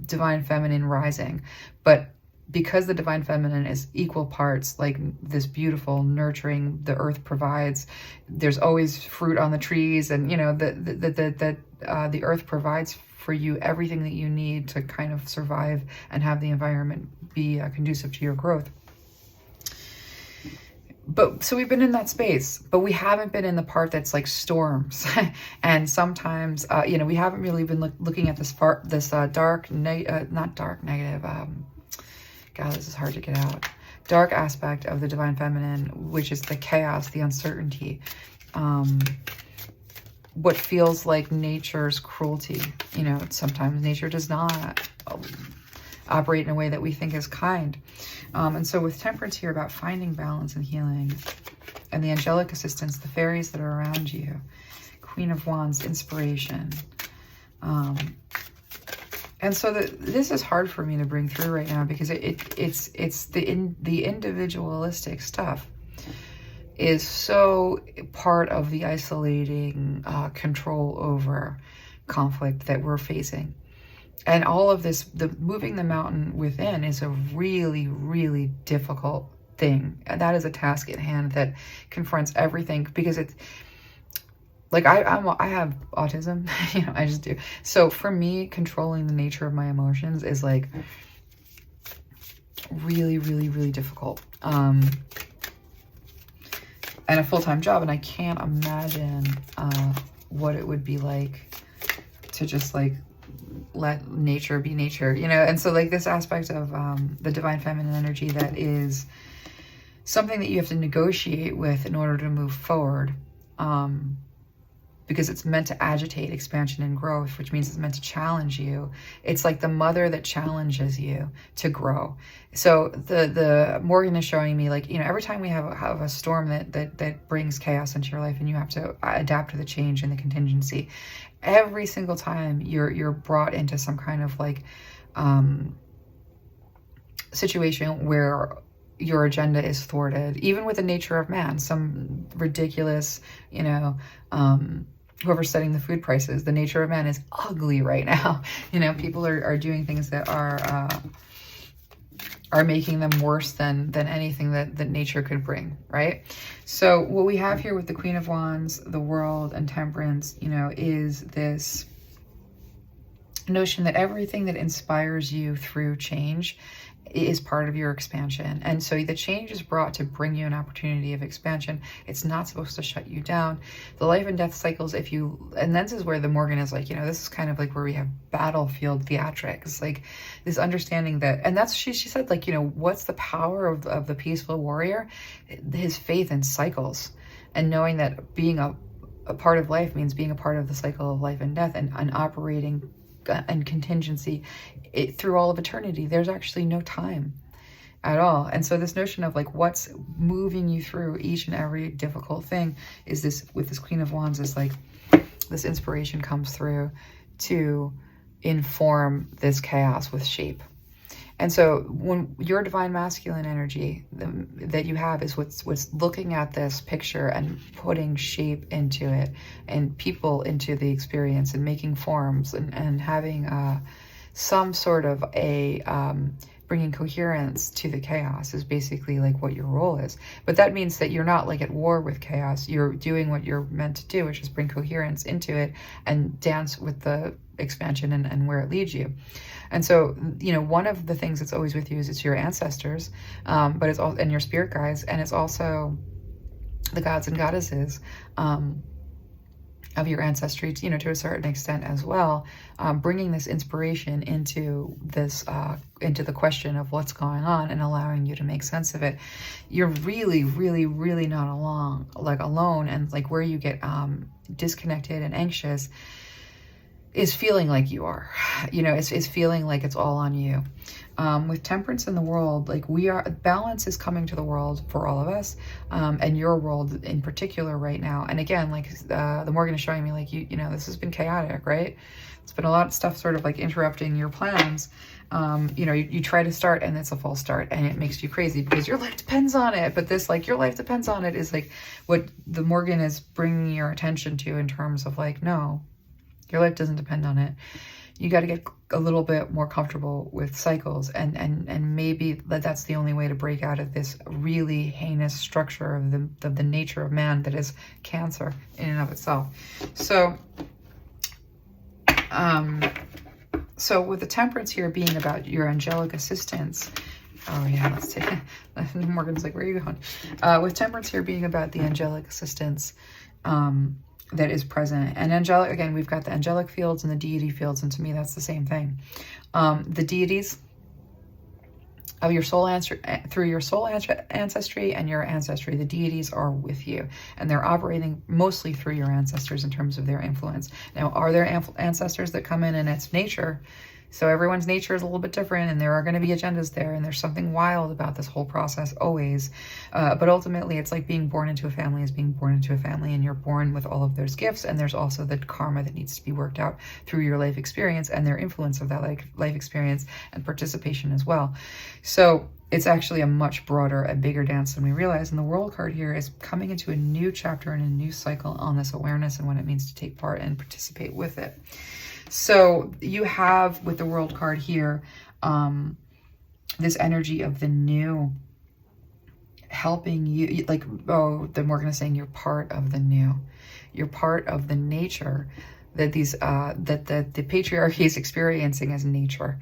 divine feminine rising. But because the divine feminine is equal parts like this beautiful nurturing, the earth provides, there's always fruit on the trees, and you know the earth provides for you everything that you need to kind of survive and have the environment be conducive to your growth. But so we've been in that space, but we haven't been in the part that's like storms. And sometimes, you know, we haven't really been looking at this part, this not dark, negative, God, this is hard to get out. Dark aspect of the divine feminine, which is the chaos, the uncertainty, what feels like nature's cruelty. You know, sometimes nature does not operate in a way that we think is kind. And so with Temperance here about finding balance and healing, and the angelic assistance, the fairies that are around you, Queen of Wands, inspiration. And so this is hard for me to bring through right now, because it's the individualistic stuff is so part of the isolating control over conflict that we're facing. And all of this, the moving the mountain within is a really, really difficult thing. And that is a task at hand that confronts everything, because it's like, I have autism, you know, I just do. So for me, controlling the nature of my emotions is like really, really, really difficult. And a full-time job. And I can't imagine what it would be like to just like let nature be nature, you know? And so like this aspect of the divine feminine energy that is something that you have to negotiate with in order to move forward, because it's meant to agitate expansion and growth, which means it's meant to challenge you. It's like the mother that challenges you to grow. So the Morrigan is showing me, like, you know, every time we have a storm that brings chaos into your life, and you have to adapt to the change and the contingency, every single time you're brought into some kind of like situation where your agenda is thwarted, even with the nature of man, some ridiculous, you know, whoever's setting the food prices, the nature of man is ugly right now. You know, people are doing things that are making them worse than anything that nature could bring, right? So what we have here with the Queen of Wands, the World, and Temperance, you know, is this notion that everything that inspires you through change is part of your expansion. And so the change is brought to bring you an opportunity of expansion. It's not supposed to shut you down. The life and death cycles, and this is where the Morrigan is like, you know, this is kind of like where we have battlefield theatrics, like this understanding that, and that's, she said, like, you know, what's the power of the peaceful warrior? His faith in cycles, and knowing that being a part of life means being a part of the cycle of life and death, and operating and contingency through all of eternity. There's actually no time at all. And so this notion of like what's moving you through each and every difficult thing is this, with this Queen of Wands, is like this inspiration comes through to inform this chaos with shape. And so when your divine masculine energy that you have is what's looking at this picture and putting shape into it and people into the experience and making forms and having some sort of a bringing coherence to the chaos is basically like what your role is. But that means that you're not like at war with chaos. You're doing what you're meant to do, which is bring coherence into it and dance with the expansion and where it leads you. And so, you know, one of the things that's always with you is it's your ancestors, but it's all, and your spirit guides, and it's also the gods and goddesses of your ancestry, you know, to a certain extent as well, bringing this inspiration into this, into the question of what's going on and allowing you to make sense of it. You're really, really, really not alone, and like where you get disconnected and anxious is feeling like you are, you know, it's feeling like it's all on you. With temperance in the world, like balance is coming to the world for all of us, and your world in particular right now. And again, like the Morrigan is showing me, like, you know, this has been chaotic, right? It's been a lot of stuff sort of like interrupting your plans. You know, you try to start and it's a false start and it makes you crazy because your life depends on it. But this, like, your life depends on it is like what the Morrigan is bringing your attention to in terms of like, no, your life doesn't depend on it. You got to get a little bit more comfortable with cycles, and maybe that's the only way to break out of this really heinous structure of the nature of man that is Cancer in and of itself. So, so with the temperance here being about your angelic assistance, oh yeah, let's take it. Morgan's like, where are you going? With temperance here being about the angelic assistance, that is present. And angelic, again, we've got the angelic fields and the deity fields, and to me that's the same thing. The deities of your soul through your soul ancestry and your ancestry, the deities are with you, and they're operating mostly through your ancestors in terms of their influence. Now, are there ancestors that come in and it's nature? So everyone's nature is a little bit different, and there are going to be agendas there, and there's something wild about this whole process always. But ultimately, it's like being born into a family is being born into a family, and you're born with all of those gifts, and there's also the karma that needs to be worked out through your life experience and their influence of that life experience and participation as well. So it's actually a much broader and bigger dance than we realize. And the World card here is coming into a new chapter and a new cycle on this awareness and what it means to take part and participate with it. So you have, with the World card here, this energy of the new helping you, like, oh, the Morgan is saying you're part of the new. You're part of the nature that these, that the patriarchy is experiencing as nature.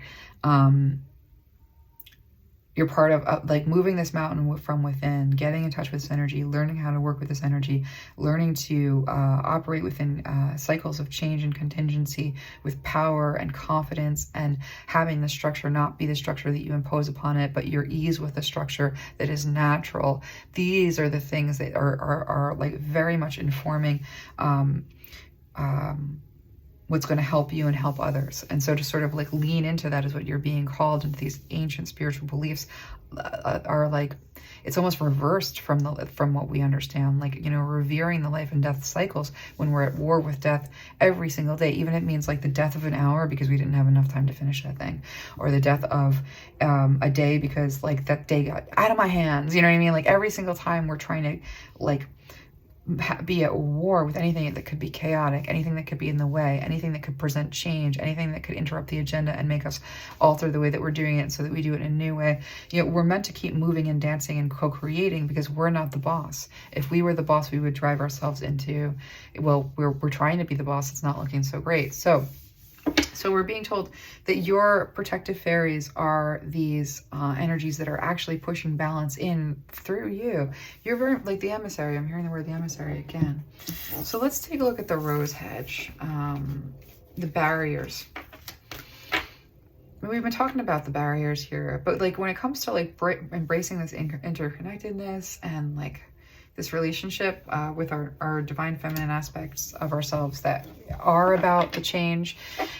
You're part of like moving this mountain from within, getting in touch with this energy, learning how to work with this energy, learning to operate within cycles of change and contingency with power and confidence, and having the structure not be the structure that you impose upon it, but your ease with the structure that is natural. These are the things that are like very much informing what's going to help you and help others. And so to sort of like lean into that is what you're being called into. These ancient spiritual beliefs are like, it's almost reversed from what we understand, like, you know, revering the life and death cycles when we're at war with death every single day. Even it means like the death of an hour because we didn't have enough time to finish that thing, or the death of a day because like that day got out of my hands, you know what I mean? Like every single time we're trying to like be at war with anything that could be chaotic, anything that could be in the way, anything that could present change, anything that could interrupt the agenda and make us alter the way that we're doing it so that we do it in a new way. You know, we're meant to keep moving and dancing and co-creating because we're not the boss. If we were the boss, we would drive ourselves into, well, we're trying to be the boss. It's not looking so great. So we're being told that your protective fairies are these energies that are actually pushing balance in through you. You're very, like the emissary. I'm hearing the word the emissary again. So let's take a look at the rose hedge, the barriers. We've been talking about the barriers here, but like when it comes to like embracing this interconnectedness and like this relationship with our divine feminine aspects of ourselves that are about the change.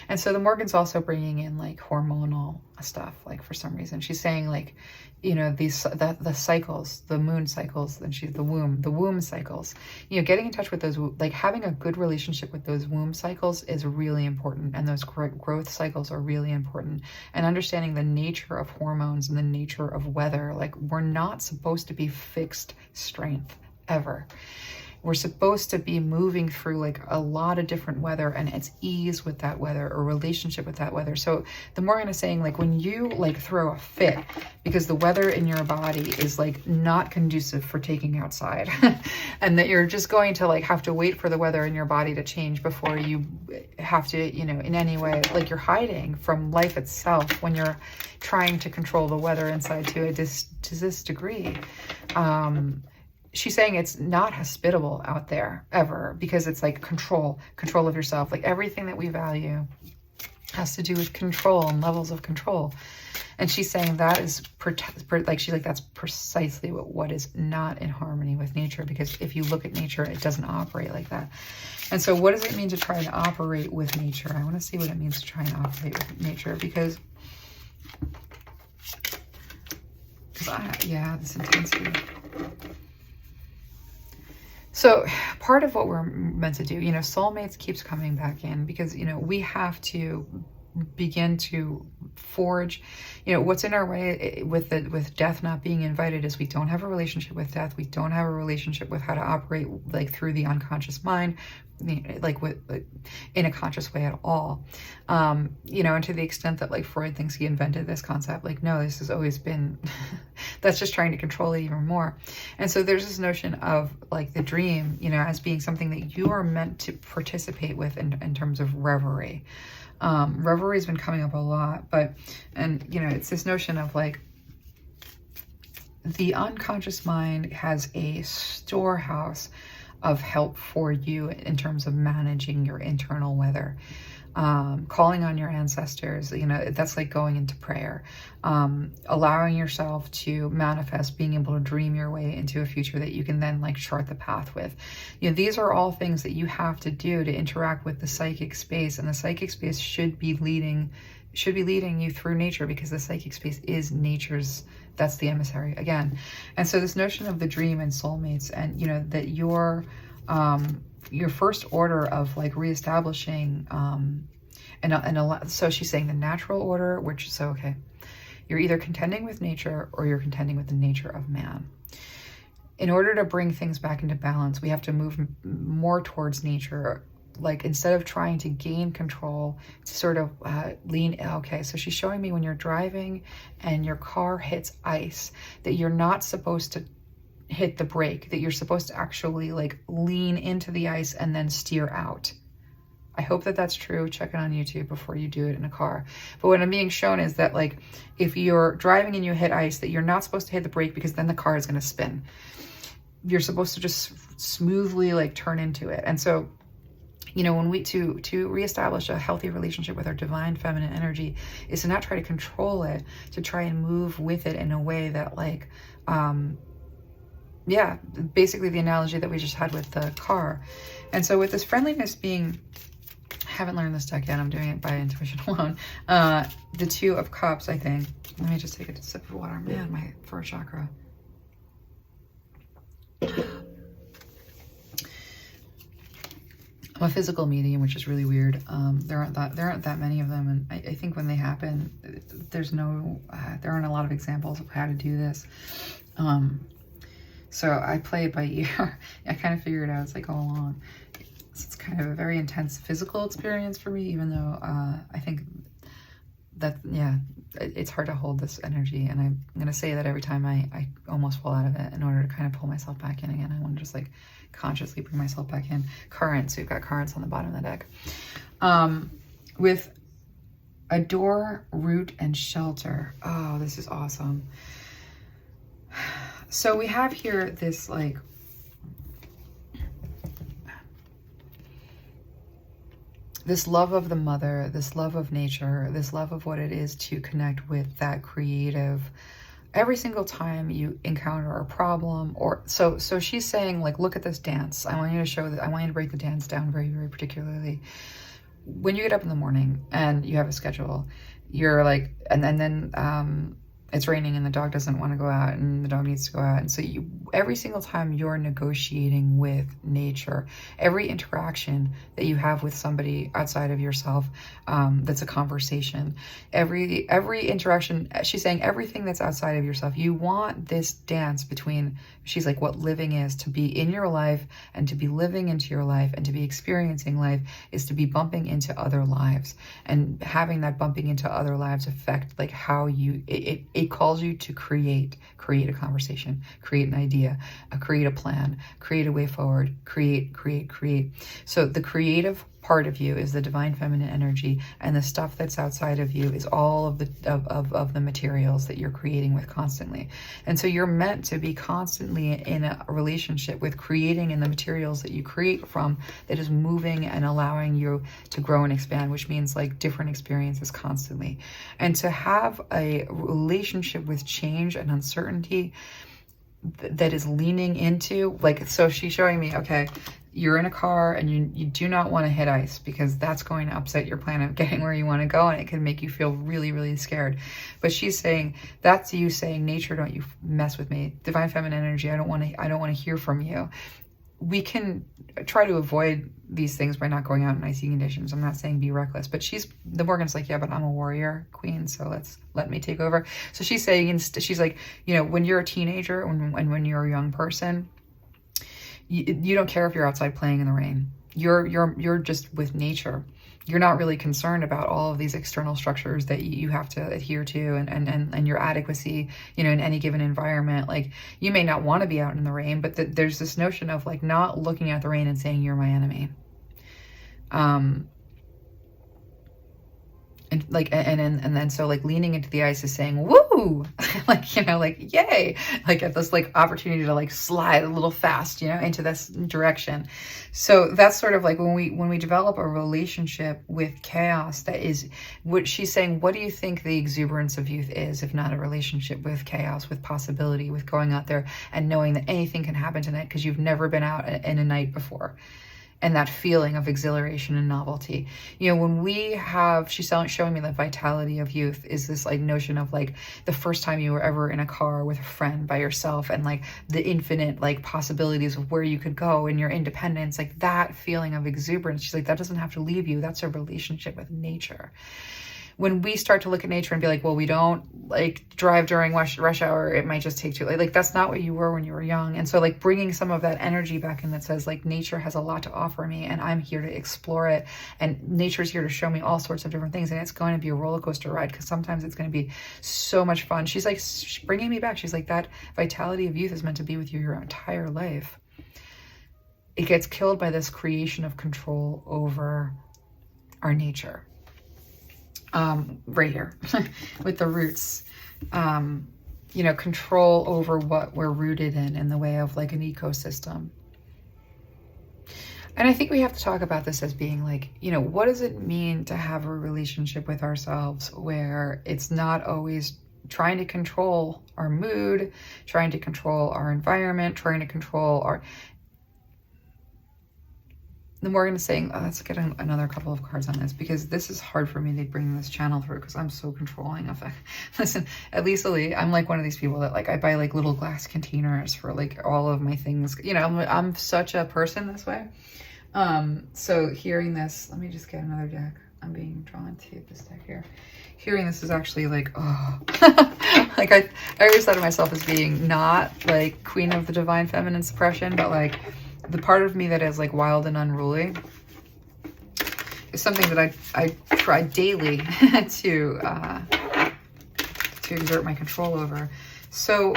And so the Morgan's also bringing in like hormonal stuff, like for some reason she's saying like, you know, the cycles, the moon cycles, and she's the womb cycles, you know, getting in touch with those, like having a good relationship with those womb cycles is really important, and those growth cycles are really important, and understanding the nature of hormones and the nature of weather. Like we're not supposed to be fixed strength ever. We're supposed to be moving through like a lot of different weather, and it's ease with that weather or relationship with that weather. So the Morgan is saying like when you like throw a fit because the weather in your body is like not conducive for taking outside and that you're just going to like have to wait for the weather in your body to change before you have to, you know, in any way, like you're hiding from life itself when you're trying to control the weather inside to this degree. She's saying it's not hospitable out there ever, because it's like control of yourself. Like everything that we value has to do with control and levels of control. And she's saying that is like, she's like, that's precisely what is not in harmony with nature, because if you look at nature, it doesn't operate like that. And so what does it mean to try and operate with nature? I want to see what it means to try and operate with nature, because yeah, this intensity. So part of what we're meant to do, you know, soulmates keeps coming back in, because, you know, we have to begin to forge, you know, what's in our way with death not being invited is we don't have a relationship with death. We don't have a relationship with how to operate like through the unconscious mind, like in a conscious way at all. You know, and to the extent that like Freud thinks he invented this concept, like, no, this has always been, that's just trying to control it even more. And so there's this notion of like the dream, you know, as being something that you are meant to participate with in terms of reverie. Reverie has been coming up a lot, and you know, it's this notion of like the unconscious mind has a storehouse of help for you in terms of managing your internal weather. Calling on your ancestors, you know, that's like going into prayer, allowing yourself to manifest, being able to dream your way into a future that you can then like chart the path with. You know, these are all things that you have to do to interact with the psychic space, and the psychic space should be leading you through nature, because the psychic space is nature's, that's the emissary again. And so this notion of the dream and soulmates, and you know, that your first order of like reestablishing, so she's saying the natural order, which is okay. You're either contending with nature or you're contending with the nature of man. In order to bring things back into balance, we have to move more towards nature. Like instead of trying to gain control, to sort of lean. Okay, so she's showing me when you're driving and your car hits ice, that you're not supposed to hit the brake, that you're supposed to actually like lean into the ice and then steer out. I hope that that's true. Check it on YouTube before you do it in a car. But what I'm being shown is that like if you're driving and you hit ice, that you're not supposed to hit the brake, because then the car is going to spin. You're supposed to just smoothly like turn into it. And so, you know, when we to reestablish a healthy relationship with our divine feminine energy is to not try to control it, to try and move with it in a way that like yeah, basically the analogy that we just had with the car. And so with this friendliness being, I haven't learned this deck yet, I'm doing it by intuition alone. The Two of Cups, I think. Let me just take a sip of water. Man, my first chakra. I'm a physical medium, which is really weird. There aren't that many of them, and I think when they happen, there aren't a lot of examples of how to do this. So I play it by ear. I kind of figure it out as I go along. So it's kind of a very intense physical experience for me, even though I think that, yeah, it's hard to hold this energy. And I'm going to say that every time I almost fall out of it in order to kind of pull myself back in again. I want to just like consciously bring myself back in. Currents, we've got currents on the bottom of the deck. With adore, root, and shelter. Oh, this is awesome. So we have here this like this love of the mother, this love of nature, this love of what it is to connect with that creative every single time you encounter a problem, or so she's saying, like, look at this dance. I want you to show that, I want you to break the dance down very, very particularly. When you get up in the morning and you have a schedule, you're like, and then it's raining and the dog doesn't want to go out and the dog needs to go out. And so every single time you're negotiating with nature, every interaction that you have with somebody outside of yourself, that's a conversation, every interaction, she's saying everything that's outside of yourself, you want this dance between, she's like, what living is, to be in your life and to be living into your life and to be experiencing life, is to be bumping into other lives, and having that bumping into other lives affect like how you, it calls you to create a conversation, create an idea, create a plan, create a way forward, create. So the creative part of you is the divine feminine energy, and the stuff that's outside of you is all of the materials that you're creating with constantly. And so you're meant to be constantly in a relationship with creating in the materials that you create from, that is moving and allowing you to grow and expand, which means like different experiences constantly. And to have a relationship with change and uncertainty that is leaning into, like, so she's showing me, okay, you're in a car and you do not want to hit ice because that's going to upset your plan of getting where you want to go, and it can make you feel really, really scared. But she's saying, that's you saying, nature, don't you mess with me. Divine feminine energy, I don't want to hear from you. We can try to avoid these things by not going out in icy conditions. I'm not saying be reckless, but the Morgan's like, yeah, but I'm a warrior queen, so let me take over. So she's saying, she's like, you know, when you're a teenager and when you're a young person, you don't care if you're outside playing in the rain. You're just with nature. You're not really concerned about all of these external structures that you have to adhere to, and your adequacy, you know, in any given environment. Like, you may not want to be out in the rain, but there's this notion of like not looking at the rain and saying you're my enemy. And like, and then so like leaning into the ice is saying, woo, like, you know, like, yay, like at this like opportunity to like slide a little fast, you know, into this direction. So that's sort of like when we develop a relationship with chaos, that is what she's saying. What do you think the exuberance of youth is, if not a relationship with chaos, with possibility, with going out there and knowing that anything can happen tonight because you've never been out in a night before? And that feeling of exhilaration and novelty. You know, when we have, she's showing me the vitality of youth is this like notion of like the first time you were ever in a car with a friend by yourself, and like the infinite like possibilities of where you could go and your independence, like that feeling of exuberance. She's like, that doesn't have to leave you. That's a relationship with nature. When we start to look at nature and be like, well, we don't like drive during rush hour, it might just take too late. Like, that's not what you were when you were young. And so like bringing some of that energy back in that says like, nature has a lot to offer me and I'm here to explore it. And nature's here to show me all sorts of different things. And it's going to be a roller coaster ride, because sometimes it's going to be so much fun. She's like bringing me back. She's like, that vitality of youth is meant to be with you your entire life. It gets killed by this creation of control over our nature. Right here with the roots, you know, control over what we're rooted in the way of like an ecosystem. And I think we have to talk about this as being like, you know, what does it mean to have a relationship with ourselves where it's not always trying to control our mood, trying to control our environment, trying to control our... The Morgan is saying, oh, let's get another couple of cards on this, because this is hard for me to bring this channel through because I'm so controlling of it. Listen, at least I'm like one of these people that like, I buy like little glass containers for like all of my things. You know, I'm such a person this way. So hearing this, let me just get another deck. I'm being drawn to this deck here. Hearing this is actually like, oh, like I always thought of myself as being not like queen of the divine feminine suppression, but like the part of me that is like wild and unruly is something that I try daily to exert my control over. So,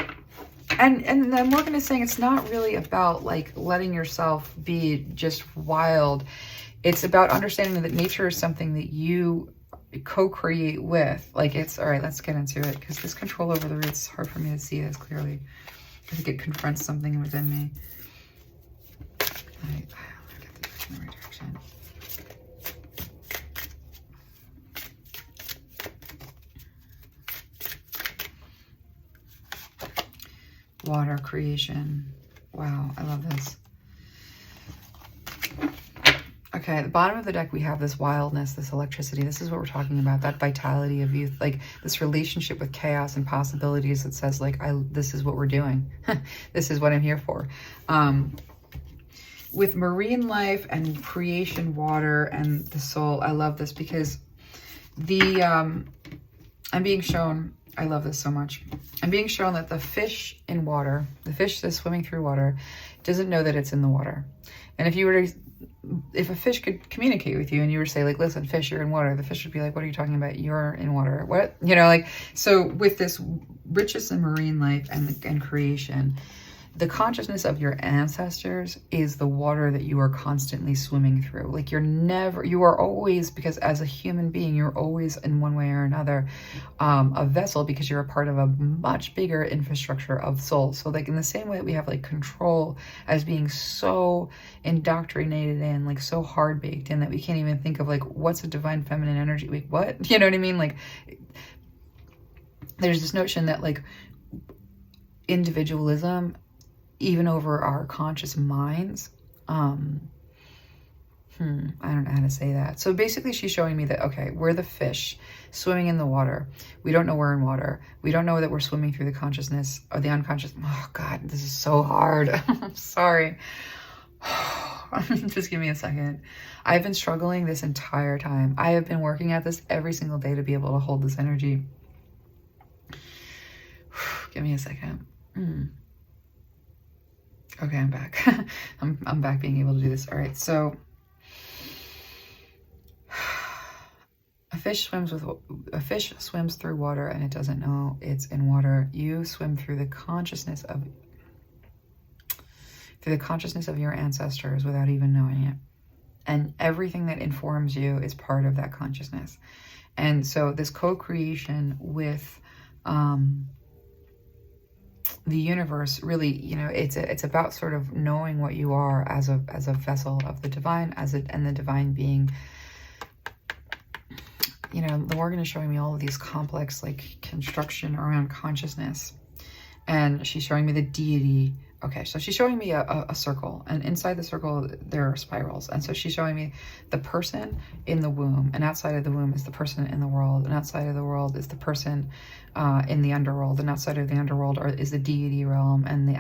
and then Morgan is saying it's not really about like letting yourself be just wild. It's about understanding that nature is something that you co-create with. Like, it's, all right, let's get into it, because this control over the roots is hard for me to see as clearly. I think it confronts something within me. I'll get this in the right direction. water, creation. Wow, I love this. Okay, at the bottom of the deck, we have this wildness, this electricity. This is what we're talking about, that vitality of youth, like this relationship with chaos and possibilities that says, like, this is what we're doing. This is what I'm here for. With marine life and creation, water, and the soul, I love this because I'm being shown, I love this so much. I'm being shown that the fish in water, the fish that's swimming through water, doesn't know that it's in the water. And if you were to, if a fish could communicate with you and you were to say, like, listen, fish, you're in water, the fish would be like, what are you talking about? You're in water. What? You know, like, so with this richness in marine life and creation, the consciousness of your ancestors is the water that you are constantly swimming through. Like you are always, because as a human being, you're always in one way or another a vessel, because you're a part of a much bigger infrastructure of soul. So like in the same way that we have like control as being so indoctrinated in, like so hard baked in that we can't even think of like, what's a divine feminine energy? Like what? You know what I mean? Like there's this notion that like individualism, even over our conscious minds, I don't know how to say that. So basically she's showing me that, okay, we're the fish swimming in the water. We don't know we're in water. We don't know that we're swimming through the consciousness or the unconscious. Oh God, this is so hard. I'm sorry. Just give me a second. I've been struggling this entire time. I have been working at this every single day to be able to hold this energy. Give me a second. Okay, I'm back. I'm back being able to do this. All right, so a fish swims through water and it doesn't know it's in water. You swim through the consciousness of your ancestors without even knowing it. And everything that informs you is part of that consciousness. And so this co-creation with the universe, really, you know, it's about sort of knowing what you are as a vessel of the divine, and the divine being. You know, the Morrigan is showing me all of these complex like construction around consciousness, and she's showing me the deity. Okay, so she's showing me a circle, and inside the circle there are spirals, and so she's showing me the person in the womb, and outside of the womb is the person in the world, and outside of the world is the person in the underworld, and outside of the underworld is the deity realm and the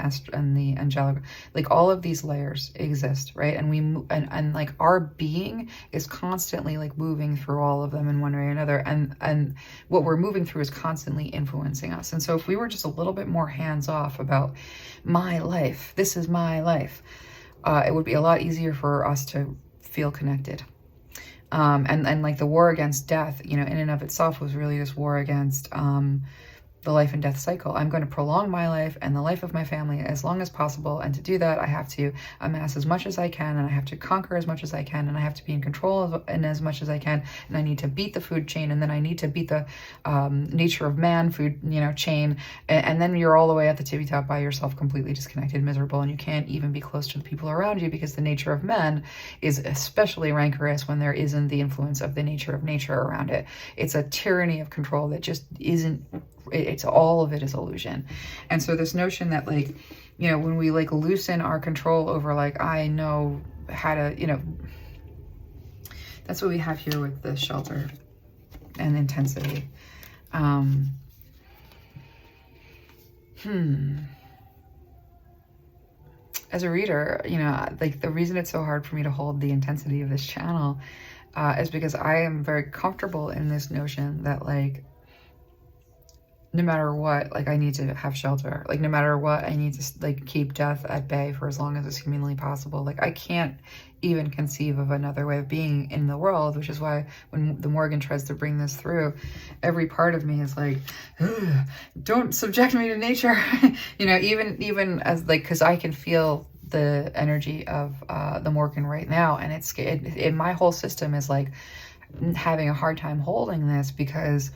angelic. Like all of these layers exist, right? And and like our being is constantly like moving through all of them in one way or another, and what we're moving through is constantly influencing us. And so if we were just a little bit more hands off about my life, this is my life, it would be a lot easier for us to feel connected. And like the war against death, you know, in and of itself was really this war against the life and death cycle. I'm going to prolong my life and the life of my family as long as possible. And to do that, I have to amass as much as I can, and I have to conquer as much as I can, and I have to be in control of as much as I can. And I need to beat the food chain, and then I need to beat the nature of man food, you know, chain. And then you're all the way at the tippy top by yourself, completely disconnected, miserable, and you can't even be close to the people around you, because the nature of men is especially rancorous when there isn't the influence of the nature of nature around it. It's a tyranny of control that just isn't. It's all of it is illusion. And so this notion that, like, you know, when we like loosen our control over, like, I know how to, you know, that's what we have here with the shelter and intensity. As a reader, you know, like the reason it's so hard for me to hold the intensity of this channel is because I am very comfortable in this notion that, like, no matter what, like, I need to have shelter. Like, no matter what, I need to, like, keep death at bay for as long as it's humanly possible. Like, I can't even conceive of another way of being in the world, which is why when the Morrigan tries to bring this through, every part of me is like, don't subject me to nature. You know, even as, like, because I can feel the energy of the Morrigan right now, and it's my whole system is, like, having a hard time holding this, because,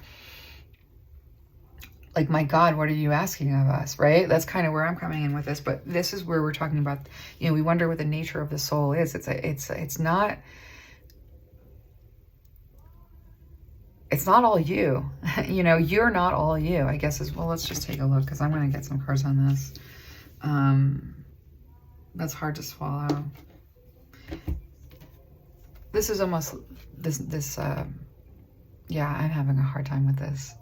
like, my God, what are you asking of us, right? That's kind of where I'm coming in with this. But this is where we're talking about, you know, we wonder what the nature of the soul is. It's not all you. You know, you're not all you, I guess. Well, let's just take a look, because I'm going to get some cards on this. That's hard to swallow. This is almost, yeah, I'm having a hard time with this.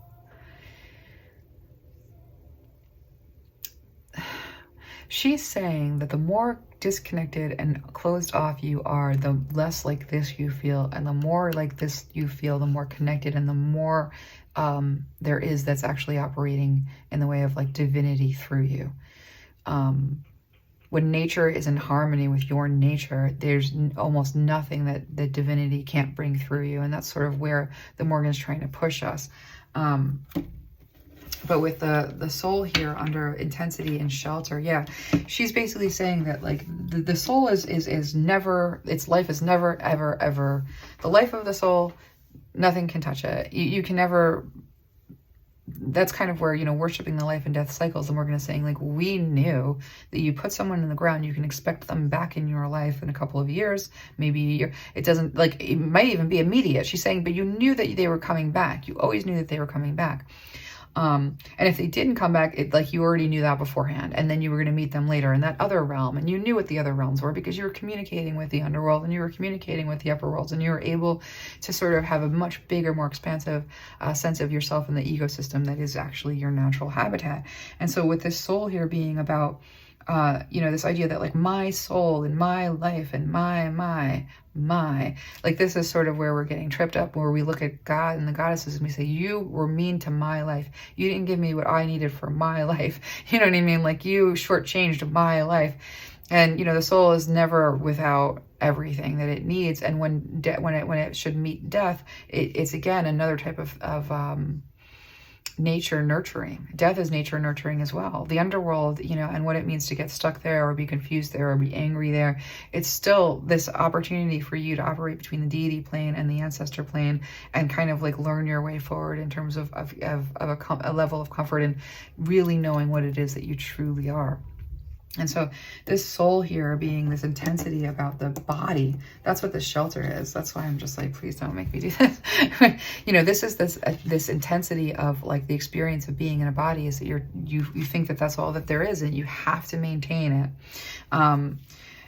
She's saying that the more disconnected and closed off you are, the less like this you feel, and the more like this you feel, the more connected and the more there is that's actually operating in the way of like divinity through you. When nature is in harmony with your nature, there's almost nothing that the divinity can't bring through you, and that's sort of where the Morrigan's trying to push us. But with the soul here under intensity and shelter, yeah, she's basically saying that like the soul is never, its life is never, ever, ever, the life of the soul, nothing can touch it. You can never, that's kind of where, you know, worshiping the life and death cycles, and we're going to saying like, we knew that you put someone in the ground, you can expect them back in your life in a couple of years, maybe a year. It doesn't, like, it might even be immediate. She's saying, but you knew that they were coming back. You always knew that they were coming back. And if they didn't come back, it like you already knew that beforehand, and then you were going to meet them later in that other realm, and you knew what the other realms were because you were communicating with the underworld and you were communicating with the upper worlds, and you were able to sort of have a much bigger, more expansive sense of yourself in the ecosystem that is actually your natural habitat. And so with this soul here being about you know, this idea that like my soul and my life and my, like this is sort of where we're getting tripped up, where we look at God and the goddesses and we say, you were mean to my life. You didn't give me what I needed for my life. You know what I mean? Like you shortchanged my life. And, you know, the soul is never without everything that it needs. And when it should meet death, it's again, another type of nature nurturing. Death is nature nurturing as well. The underworld, you know, and what it means to get stuck there or be confused there or be angry there, it's still this opportunity for you to operate between the deity plane and the ancestor plane and kind of like learn your way forward in terms of a level of comfort and really knowing what it is that you truly are. And so this soul here being this intensity about the body, that's what the shelter is. That's why I'm just like, please don't make me do this. You know, this is this intensity of like the experience of being in a body is that you think that that's all that there is, and you have to maintain it.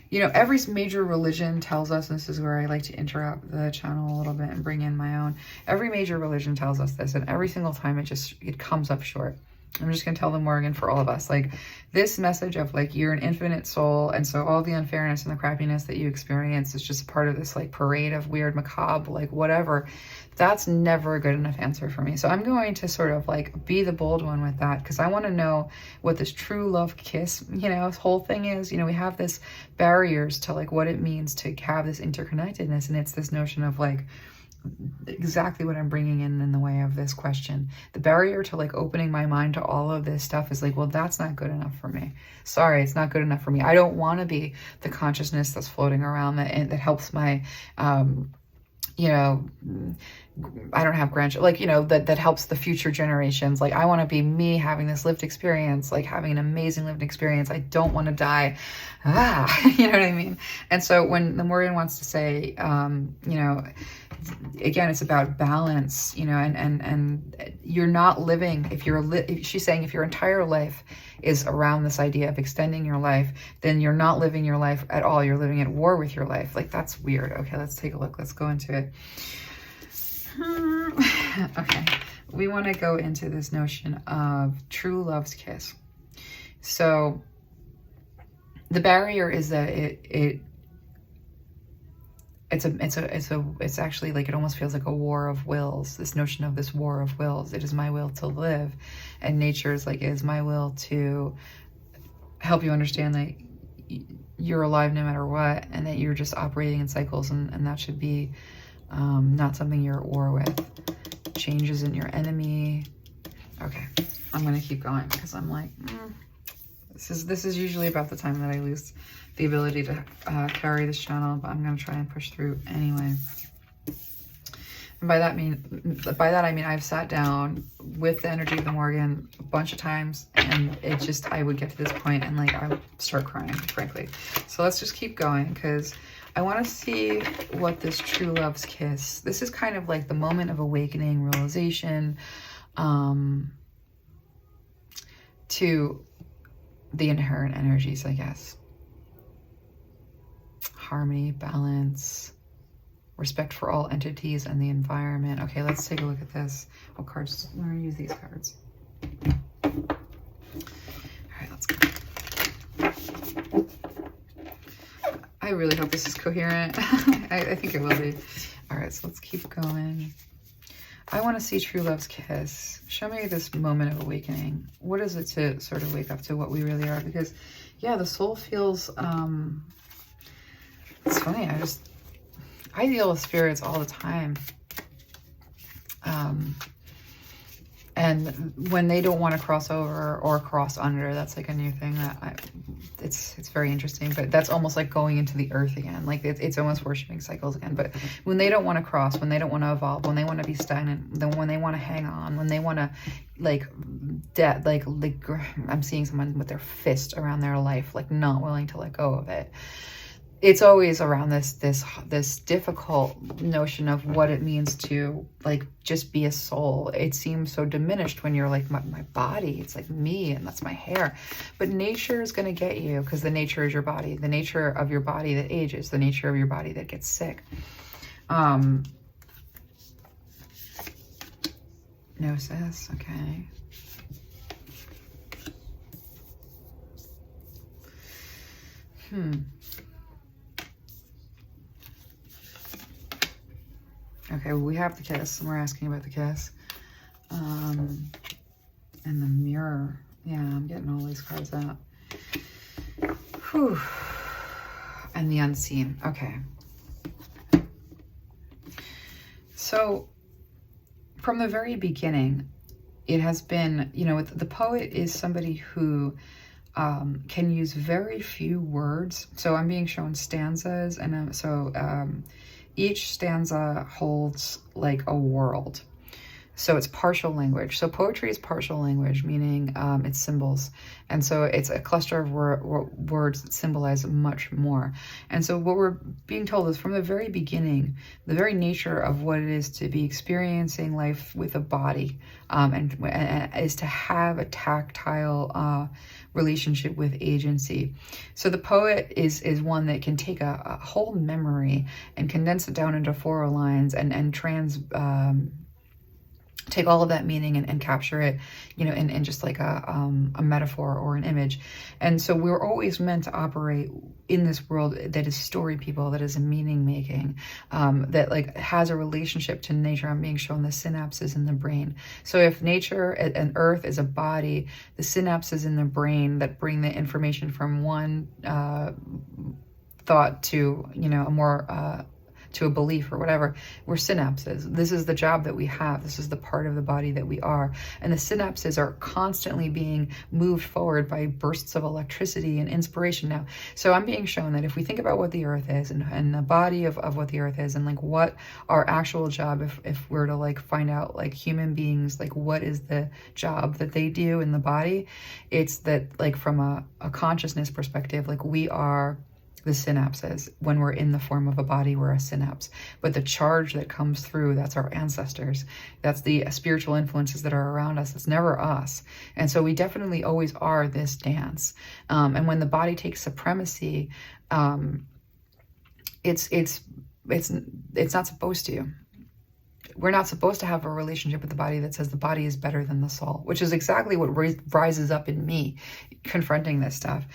You know, every major religion tells us, and this is where I like to interrupt the channel a little bit and bring in my own. Every major religion tells us this, and every single time it comes up short. I'm just going to tell the Morrigan for all of us, like this message of like, you're an infinite soul. And so all the unfairness and the crappiness that you experience is just part of this like parade of weird, macabre, like whatever. That's never a good enough answer for me. So I'm going to sort of like be the bold one with that, because I want to know what this true love kiss, you know, this whole thing is. You know, we have this barriers to like what it means to have this interconnectedness. And it's this notion of like, exactly what I'm bringing in the way of this question. The barrier to like opening my mind to all of this stuff is like, well, that's not good enough for me. Sorry, it's not good enough for me. I don't want to be the consciousness that's floating around that helps my, you know, I don't have grandchildren, like, you know, that helps the future generations. Like, I want to be me having this lived experience, like having an amazing lived experience. I don't want to die. You know what I mean? And so when the Morrigan wants to say, you know, again, it's about balance, you know, and you're not living, she's saying if your entire life is around this idea of extending your life, then you're not living your life at all. You're living at war with your life. Like, that's weird. Okay, let's take a look. Let's go into it. Okay, we want to go into this notion of true love's kiss. So the barrier is that it's actually like, it almost feels like a war of wills, this notion of this war of wills. It is my will to live, and nature is like, it is my will to help you understand that you're alive no matter what, and that you're just operating in cycles, and that should be not something you're at war with. Change isn't your enemy. Okay, I'm gonna keep going because I'm like, this is usually about the time that I lose the ability to carry this channel, but I'm gonna try and push through anyway. And by that I mean I've sat down with the energy of the Morrigan a bunch of times, and it just, I would get to this point and like I would start crying, frankly. So let's just keep going, because I want to see what this true love's kiss. This is kind of like the moment of awakening, realization, to the inherent energies, I guess. Harmony, balance, respect for all entities and the environment. Okay, let's take a look at this. What cards? I'm going to use these cards. All right, let's go. I really hope this is coherent. I think it will be. All right, so let's keep going. I want to see true love's kiss. Show me this moment of awakening. What is it to sort of wake up to what we really are? Because, yeah, the soul feels... it's funny. I deal with spirits all the time. And when they don't want to cross over or cross under, that's like a new thing that it's very interesting. But that's almost like going into the earth again. Like it's almost worshiping cycles again. But when they don't want to cross, when they don't want to evolve, when they want to be stagnant, then when they want to hang on, when they want to like I'm seeing someone with their fist around their life, like not willing to let go of it. It's always around this difficult notion of what it means to like just be a soul. It seems so diminished when you're like my body, it's like me and that's my hair. But nature is going to get you because the nature is your body. The nature of your body that ages, the nature of your body that gets sick. Gnosis, okay. Okay, well, we have the kiss, and we're asking about the kiss. And the mirror. Yeah, I'm getting all these cards out. Whew. And the unseen. Okay. So, from the very beginning, it has been, you know, the poet is somebody who can use very few words. So I'm being shown stanzas, and each stanza holds like a world. So it's partial language. So poetry is partial language, meaning it's symbols. And so it's a cluster of words that symbolize much more. And so what we're being told is from the very beginning, the very nature of what it is to be experiencing life with a body and is to have a tactile relationship with agency. So the poet is one that can take a whole memory and condense it down into 4 lines and take all of that meaning and capture it, you know, in just like a metaphor or an image. And so we're always meant to operate in this world that is story people, that is a meaning making, that like has a relationship to nature. I'm being shown the synapses in the brain. So if nature and earth is a body, the synapses in the brain that bring the information from one thought to, you know, a more to a belief or whatever, we're synapses. This is the job that we have. This is the part of the body that we are. And the synapses are constantly being moved forward by bursts of electricity and inspiration now. So I'm being shown that if we think about what the earth is and the body of what the earth is and like what our actual job, if we're to like find out like human beings, like what is the job that they do in the body, it's that like from a consciousness perspective, like we are the synapses. When we're in the form of a body, we're a synapse. But the charge that comes through, that's our ancestors. That's the spiritual influences that are around us. It's never us. And so we definitely always are this dance. And when the body takes supremacy, it's not supposed to. We're not supposed to have a relationship with the body that says the body is better than the soul, which is exactly what rises up in me confronting this stuff.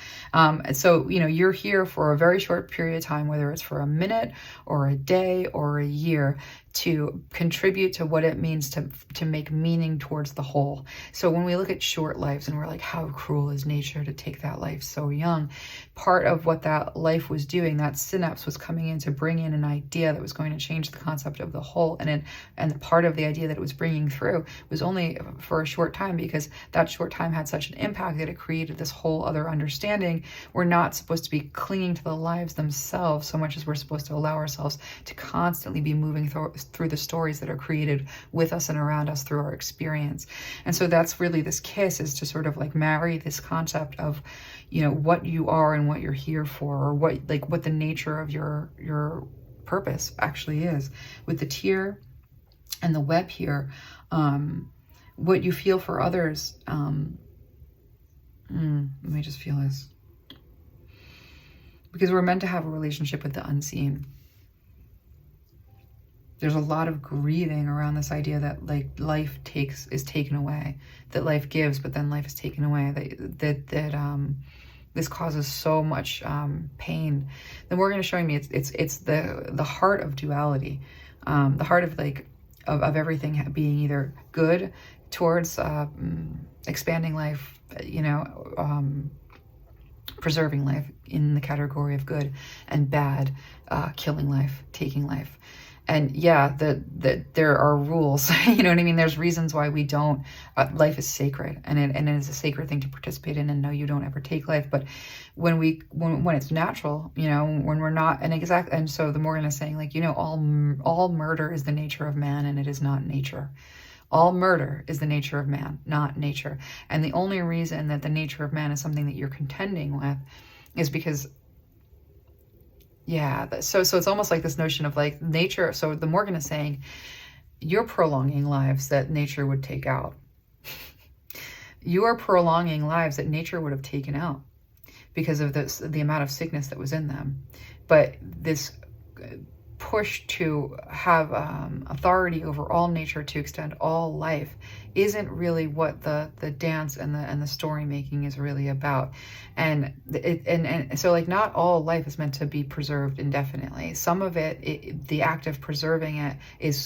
So, you know, you're here for a very short period of time, whether it's for a minute or a day or a year, to contribute to what it means to make meaning towards the whole. So when we look at short lives and we're like, how cruel is nature to take that life so young? Part of what that life was doing, that synapse was coming in to bring in an idea that was going to change the concept of the whole. And part of the idea that it was bringing through was only for a short time, because that short time had such an impact that it created this whole other understanding. We're not supposed to be clinging to the lives themselves so much as we're supposed to allow ourselves to constantly be moving through the stories that are created with us and around us through our experience. And so that's really this kiss, is to sort of like marry this concept of, you know, what you are and what you're here for, or what the nature of your purpose actually is. With the tear and the web here, what you feel for others, Let me just feel this. Because we're meant to have a relationship with the unseen. There's a lot of grieving around this idea that like life is taken away, that life gives, but then life is taken away. That this causes so much pain. The Morrigan is showing me it's the heart of duality, the heart of of everything being either good towards expanding life, preserving life in the category of good, and bad, killing life, taking life. And yeah, that there are rules, you know what I mean? There's reasons why we don't, life is sacred, and it is a sacred thing to participate in, and no, you don't ever take life. But when it's natural, when we're not, and so the Morrigan is saying, like, all murder is the nature of man, and it is not nature. All murder is the nature of man, not nature. And the only reason that the nature of man is something that you're contending with is because, yeah, so it's almost like this notion of like nature. So the Morrigan is saying, you're prolonging lives that nature would take out. You are prolonging lives that nature would have taken out because of the amount of sickness that was in them. But this push to have authority over all nature, to extend all life, isn't really what the dance and the story making is really about. And so like not all life is meant to be preserved indefinitely. Some of it, the act of preserving it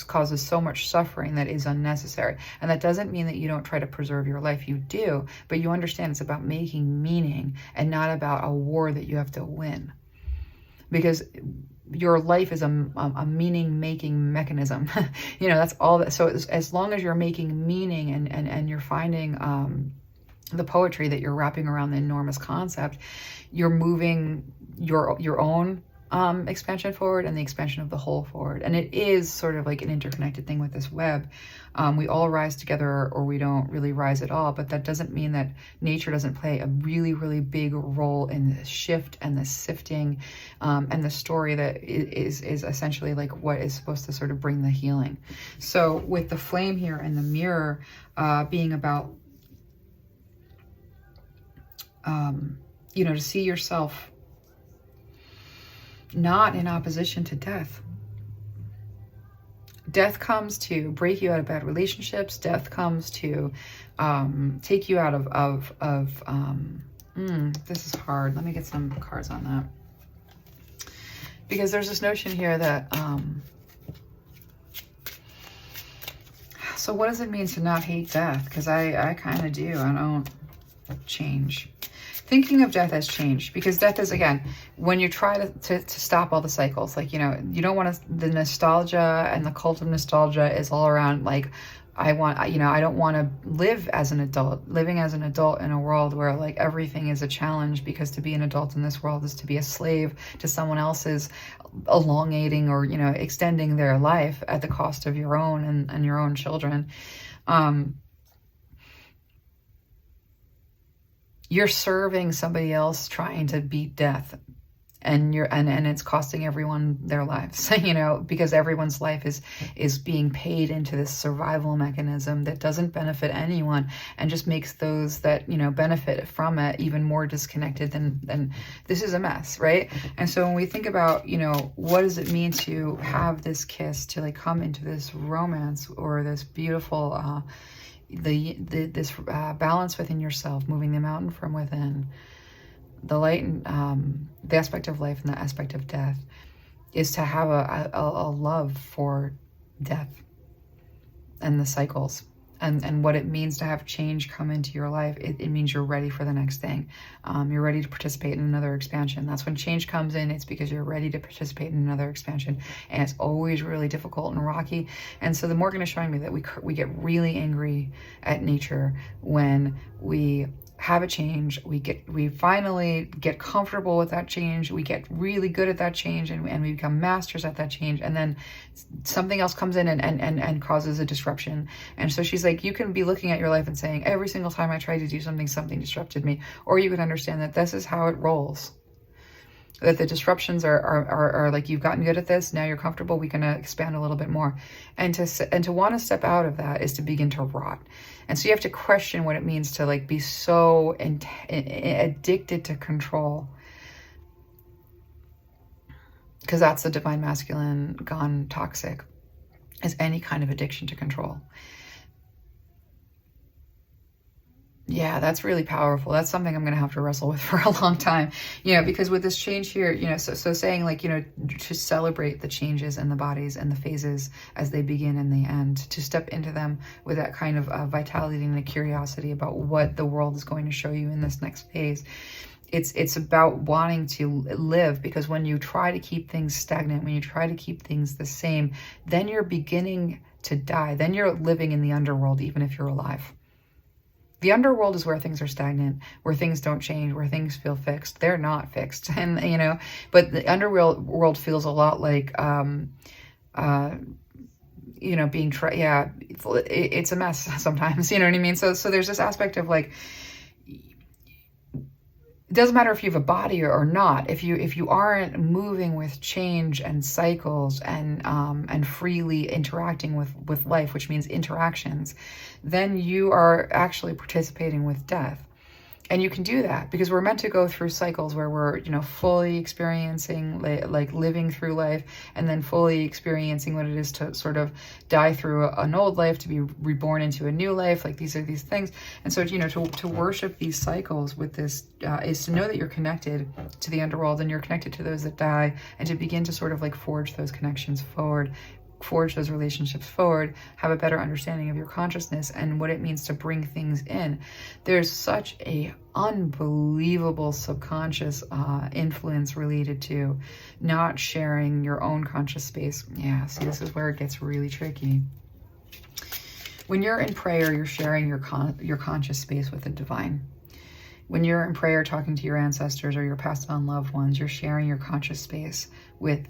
causes so much suffering that is unnecessary. And that doesn't mean that you don't try to preserve your life. You do, but you understand it's about making meaning and not about a war that you have to win. Because your life is a meaning-making mechanism. That's all that. So as long as you're making meaning and you're finding the poetry that you're wrapping around the enormous concept, you're moving your own expansion forward and the expansion of the whole forward. And it is sort of like an interconnected thing with this web. We all rise together, or we don't really rise at all, but that doesn't mean that nature doesn't play a really, really big role in the shift and the sifting and the story that is essentially like what is supposed to sort of bring the healing. So with the flame here and the mirror being about, to see yourself not in opposition to death. Death comes to break you out of bad relationships. Death comes to take you out of this is hard. Let me get some cards on that. Because there's this notion here that, so what does it mean to not hate death? Because I kind of do. I don't change. Thinking of death as change, because death is, again, when you try to stop all the cycles, like, you don't want to, the nostalgia and the cult of nostalgia is all around, like, I don't want to live as an adult, living as an adult in a world where like everything is a challenge, because to be an adult in this world is to be a slave to someone else's elongating or, extending their life at the cost of your own and your own children. You're serving somebody else trying to beat death, and it's costing everyone their lives, because everyone's life is being paid into this survival mechanism that doesn't benefit anyone and just makes those that, benefit from it even more disconnected than this is a mess, right? And so when we think about, what does it mean to have this kiss, to like come into this romance or this beautiful, this balance within yourself, moving the mountain from within, the light and the aspect of life and the aspect of death, is to have a love for death and the cycles and what it means to have change come into your life. It means you're ready for the next thing. You're ready to participate in another expansion. That's when change comes in. It's because you're ready to participate in another expansion. And it's always really difficult and rocky. And so the Morrigan is showing me that we get really angry at nature when we have a change, we finally get comfortable with that change, we get really good at that change, and we become masters at that change, and then something else comes in and causes a disruption. And so she's like, you can be looking at your life and saying, every single time I tried to do something, something disrupted me. Or you could understand that this is how it rolls. that the disruptions are like, you've gotten good at this, now you're comfortable, we can expand a little bit more. And to want to step out of that is to begin to rot. And so you have to question what it means to like be so addicted to control, because that's the divine masculine gone toxic, is any kind of addiction to control. Yeah, that's really powerful. That's something I'm going to have to wrestle with for a long time, you know, because with this change here, you know, so saying like, you know, to celebrate the changes in the bodies and the phases as they begin and they end, to step into them with that kind of vitality and a curiosity about what the world is going to show you in this next phase. It's about wanting to live, because when you try to keep things stagnant, when you try to keep things the same, then you're beginning to die. Then you're living in the underworld, even if you're alive. The underworld is where things are stagnant, where things don't change, where things feel fixed. They're not fixed. And, you know, but the underworld feels a lot like, you know, being, yeah, it's a mess sometimes, you know what I mean? So there's this aspect of like, it doesn't matter if you have a body or not. If you aren't moving with change and cycles and freely interacting with life, which means interactions, then you are actually participating with death. And you can do that because we're meant to go through cycles where we're, you know, fully experiencing like living through life, and then fully experiencing what it is to sort of die through an old life to be reborn into a new life. Like these are these things. And so, you know, to worship these cycles with this is to know that you're connected to the underworld and you're connected to those that die, and to begin to sort of like forge those connections forward, forge those relationships forward, have a better understanding of your consciousness and what it means to bring things in. There's such a unbelievable subconscious influence related to not sharing your own conscious space. Yeah, see, this is where it gets really tricky. When you're in prayer, you're sharing your conscious space with the divine. When you're in prayer talking to your ancestors or your passed on loved ones, you're sharing your conscious space with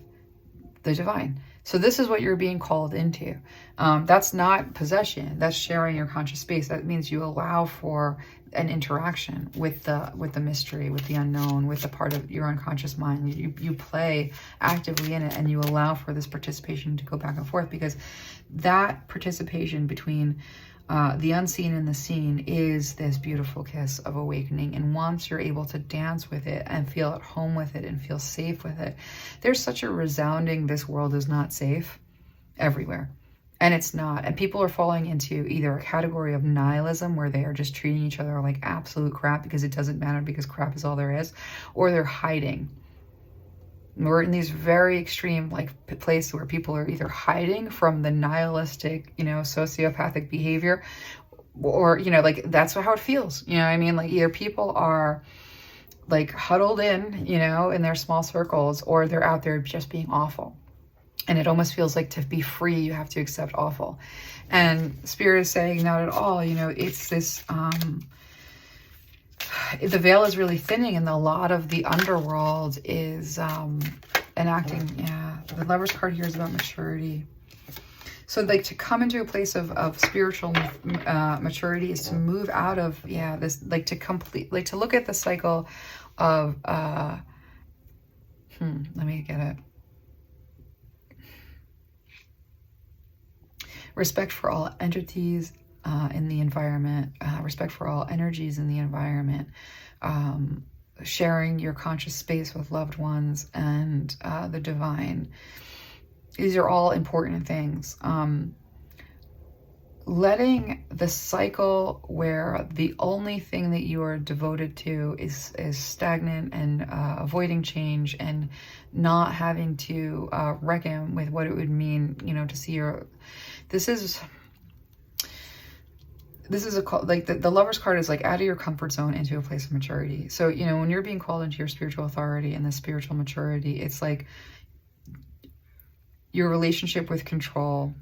the divine. So this is what you're being called into. That's not possession. That's sharing your conscious space. That means you allow for an interaction with the mystery, with the unknown, with the part of your unconscious mind. You play actively in it, and you allow for this participation to go back and forth, because that participation between the unseen and the seen is this beautiful kiss of awakening. And once you're able to dance with it and feel at home with it and feel safe with it, there's such a resounding, this world is not safe everywhere. And it's not. And people are falling into either a category of nihilism, where they are just treating each other like absolute crap because it doesn't matter, because crap is all there is, or they're hiding. We're in these very extreme like places where people are either hiding from the nihilistic, you know, sociopathic behavior, or, you know, like that's how it feels. You know what I mean? Like either people are like huddled in, you know, in their small circles, or they're out there just being awful. And it almost feels like to be free, you have to accept awful. And Spirit is saying, not at all, you know, it's this, the veil is really thinning, and a lot of the underworld is enacting. Yeah, the Lover's card here is about maturity. So like to come into a place of spiritual maturity is to move out of, yeah, this, like to complete, like to look at the cycle of, let me get it. Respect for all entities in the environment, respect for all energies in the environment, sharing your conscious space with loved ones and the divine. These are all important things. Letting the cycle where the only thing that you are devoted to is stagnant, and avoiding change, and not having to reckon with what it would mean, you know, to see your, this is a call, like the Lover's card is like out of your comfort zone into a place of maturity. So, you know, when you're being called into your spiritual authority and the spiritual maturity, it's like your relationship with control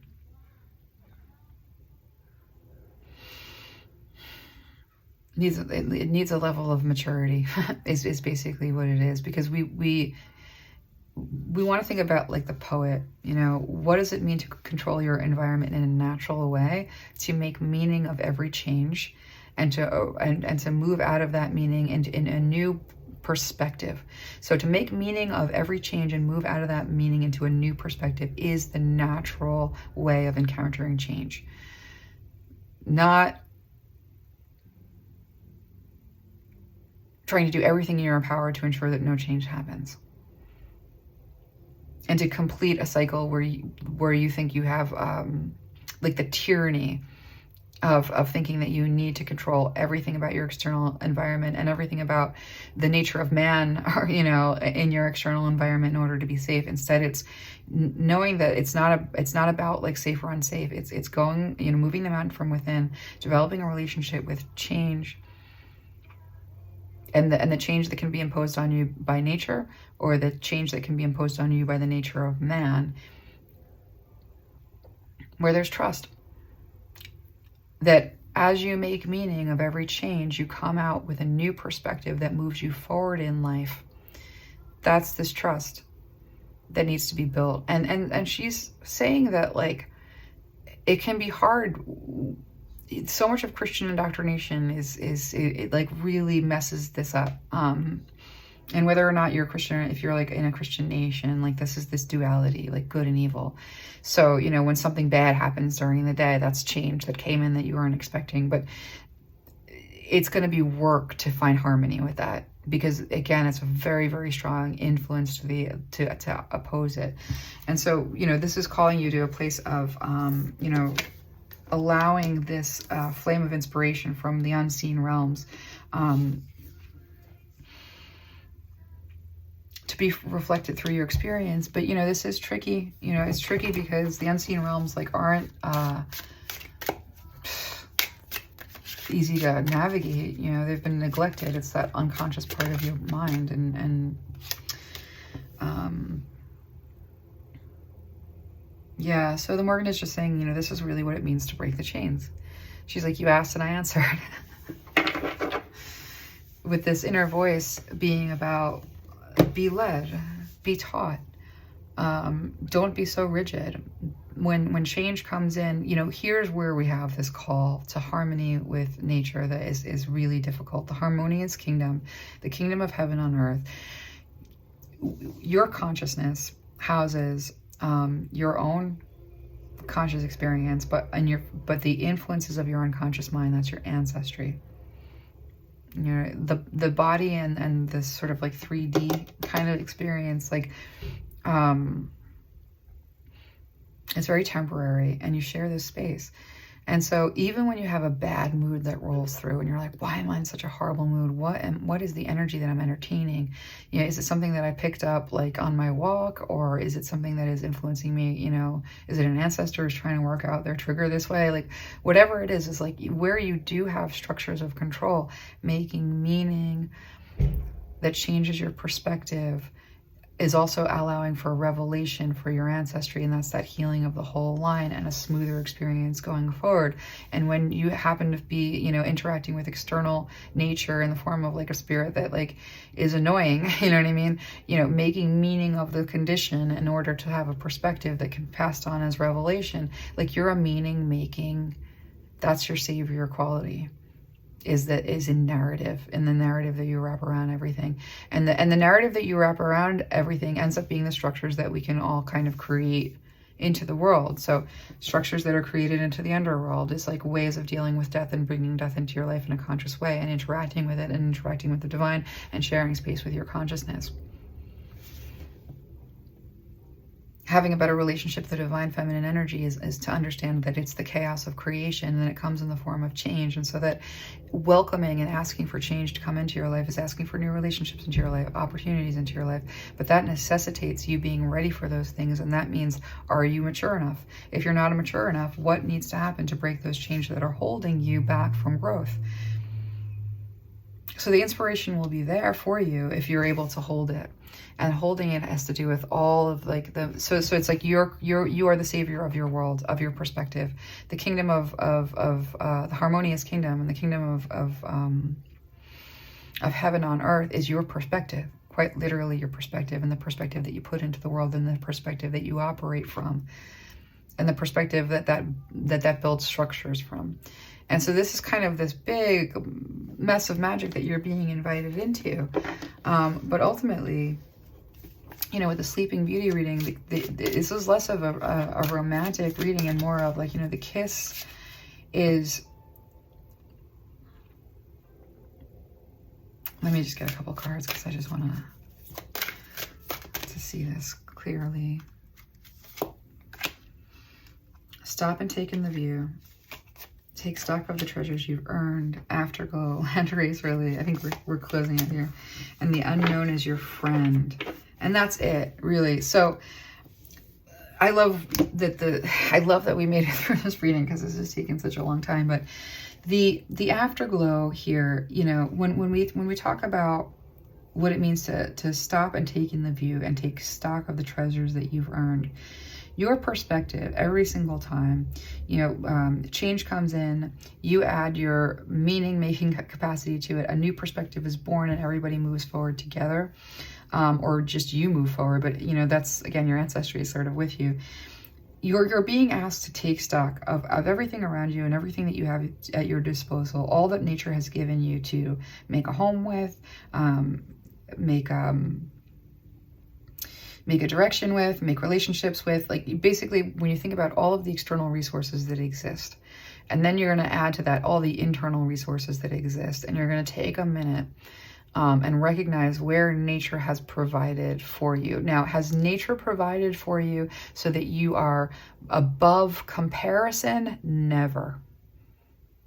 it needs a level of maturity is basically what it is, because we want to think about like the poet, you know, what does it mean to control your environment in a natural way, to make meaning of every change, and to move out of that meaning into in a new perspective. So to make meaning of every change and move out of that meaning into a new perspective is the natural way of encountering change. Not trying to do everything in your power to ensure that no change happens. And to complete a cycle where you think you have like the tyranny of thinking that you need to control everything about your external environment and everything about the nature of man, or, you know, in your external environment in order to be safe. Instead, it's knowing that it's not about like safe or unsafe. It's going, you know, moving them out from within, developing a relationship with change, and the change that can be imposed on you by nature, or the change that can be imposed on you by the nature of man, where there's trust. That as you make meaning of every change, you come out with a new perspective that moves you forward in life. That's this trust that needs to be built. And she's saying that, like, it can be hard. So much of Christian indoctrination it like really messes this up. And whether or not you're a Christian, if you're like in a Christian nation, like this is this duality, like good and evil. So, you know, when something bad happens during the day, that's change that came in that you weren't expecting. But it's going to be work to find harmony with that, because again, it's a very, very strong influence to oppose it. And so, you know, this is calling you to a place of, you know, allowing this flame of inspiration from the unseen realms to be reflected through your experience. But, you know, this is tricky. You know, it's tricky because the unseen realms, like, aren't easy to navigate. You know, they've been neglected. It's that unconscious part of your mind. And yeah, so the Morrigan is just saying, you know, this is really what it means to break the chains. She's like, you asked and I answered. With this inner voice being about, be led, be taught. Don't be so rigid. When change comes in, you know, here's where we have this call to harmony with nature that is really difficult. The harmonious kingdom, the kingdom of heaven on earth. Your consciousness houses your own conscious experience, but the influences of your unconscious mind, that's your ancestry. You know, the body and this sort of like 3D kind of experience, like it's very temporary, and you share this space. And so even when you have a bad mood that rolls through and you're like, why am I in such a horrible mood? What is the energy that I'm entertaining? You know, is it something that I picked up like on my walk, or is it something that is influencing me? You know, is it an ancestor who's trying to work out their trigger this way? Like, whatever it is like where you do have structures of control, making meaning that changes your perspective is also allowing for revelation for your ancestry, and that's that healing of the whole line and a smoother experience going forward. And when you happen to be, you know, interacting with external nature in the form of like a spirit that like is annoying, you know what I mean? You know, making meaning of the condition in order to have a perspective that can be passed on as revelation. Like, you're a meaning making, that's your savior quality. Is in narrative, in the narrative that you wrap around everything. And the narrative that you wrap around everything ends up being the structures that we can all kind of create into the world. So structures that are created into the underworld is like ways of dealing with death and bringing death into your life in a conscious way, and interacting with it and interacting with the divine and sharing space with your consciousness. Having a better relationship with the divine feminine energy is to understand that it's the chaos of creation, and it comes in the form of change. And so that welcoming and asking for change to come into your life is asking for new relationships into your life, opportunities into your life. But that necessitates you being ready for those things. And that means, are you mature enough? If you're not mature enough, what needs to happen to break those changes that are holding you back from growth? So the inspiration will be there for you if you're able to hold it. And holding it has to do with all of like so it's like you are the savior of your world, of your perspective. The kingdom of the harmonious kingdom, and the kingdom of heaven on earth is your perspective, quite literally your perspective, and the perspective that you put into the world, and the perspective that you operate from, and the perspective that builds structures from. And so this is kind of this big mess of magic that you're being invited into. But ultimately, you know, with the Sleeping Beauty reading, this is less of a romantic reading and more of like, you know, the kiss is... Let me just get a couple cards because I just want to see this clearly. Stop and take in the view. Take stock of the treasures you've earned. Afterglow. Land gracefully. I think we're closing it here. And the unknown is your friend. And that's it, really. So I love that we made it through this reading because this has taken such a long time. But the afterglow here, you know, when we talk about what it means to stop and take in the view and take stock of the treasures that you've earned, your perspective every single time, you know, change comes in, you add your meaning-making capacity to it, a new perspective is born and everybody moves forward together, or just you move forward. But, you know, that's, again, your ancestry is sort of with you. You're being asked to take stock of everything around you and everything that you have at your disposal, all that nature has given you to make a home with, make a direction with, make relationships with. Like, basically, when you think about all of the external resources that exist, and then you're going to add to that all the internal resources that exist, and you're going to take a minute and recognize where nature has provided for you. Now, has nature provided for you so that you are above comparison? Never.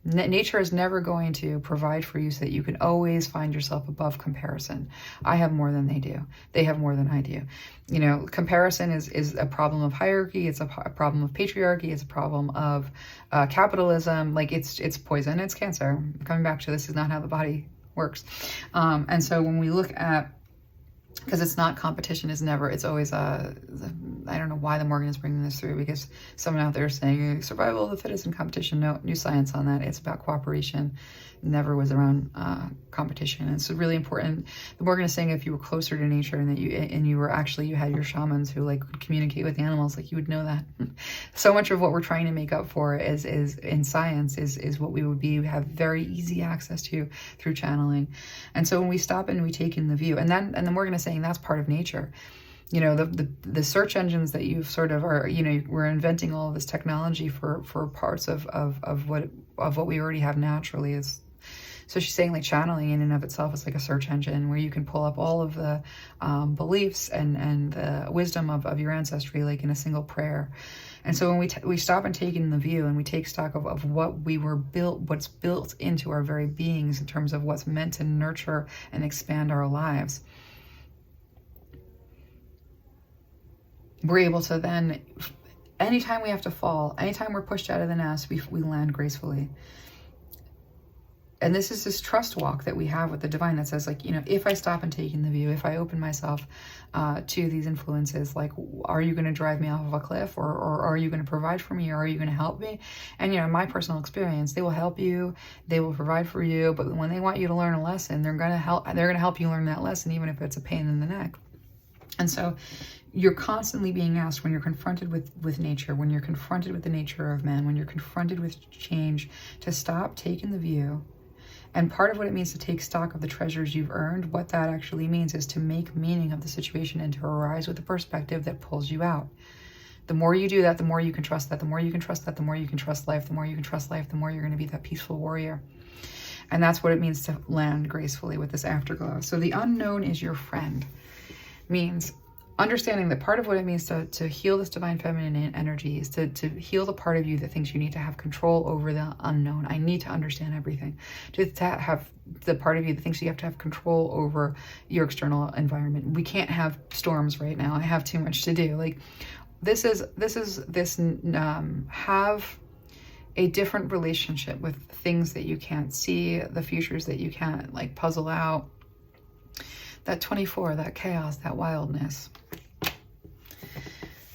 Nature is never going to provide for you so that you can always find yourself above comparison. I have more than they do. They have more than I do. You know, comparison is a problem of hierarchy. It's a problem of patriarchy. It's a problem of capitalism. Like, it's poison. It's cancer. I'm coming back to this is not how the body works. And so when we look at, because it's not competition, it's always I don't know why the Morrigan is bringing this through, because someone out there is saying survival of the fittest in competition. No, new science on that. It's about cooperation. Never was around competition. And it's really important. The Morrigan is saying if you were closer to nature and that you had your shamans who like could communicate with animals, like you would know that. So much of what we're trying to make up for is in science is what we would have very easy access to through channeling. And so when we stop and we take in the view, and the Morrigan is saying that's part of nature. You know, the search engines that you've sort of are, you know, we're inventing all of this technology for parts of what we already have naturally is. So she's saying like channeling in and of itself is like a search engine where you can pull up all of the beliefs and the wisdom of your ancestry, like in a single prayer. And so when we stop and take in the view and we take stock of what we were built, what's built into our very beings in terms of what's meant to nurture and expand our lives, we're able to then, anytime we have to fall, anytime we're pushed out of the nest, we land gracefully. And this is this trust walk that we have with the divine that says, like, you know, if I stop and take in the view, if I open myself to these influences, like, are you going to drive me off of a cliff, or are you going to provide for me, or are you going to help me? And, you know, in my personal experience, they will help you, they will provide for you, but when they want you to learn a lesson, they're going to help you learn that lesson, even if it's a pain in the neck. And so you're constantly being asked, when you're confronted with nature, when you're confronted with the nature of man, when you're confronted with change, to stop, take in the view. And part of what it means to take stock of the treasures you've earned, what that actually means is to make meaning of the situation and to arise with a perspective that pulls you out. The more you do that, the more you can trust that. The more you can trust that, the more you can trust life. The more you can trust life, the more you're going to be that peaceful warrior. And that's what it means to land gracefully with this afterglow. So the unknown is your friend. Means understanding that part of what it means to heal this divine feminine energy is to heal the part of you that thinks you need to have control over the unknown. I need to understand everything. To have the part of you that thinks you have to have control over your external environment. We can't have storms right now. I have too much to do. Like, have a different relationship with things that you can't see, the futures that you can't like puzzle out. That 24, that chaos, that wildness. I'm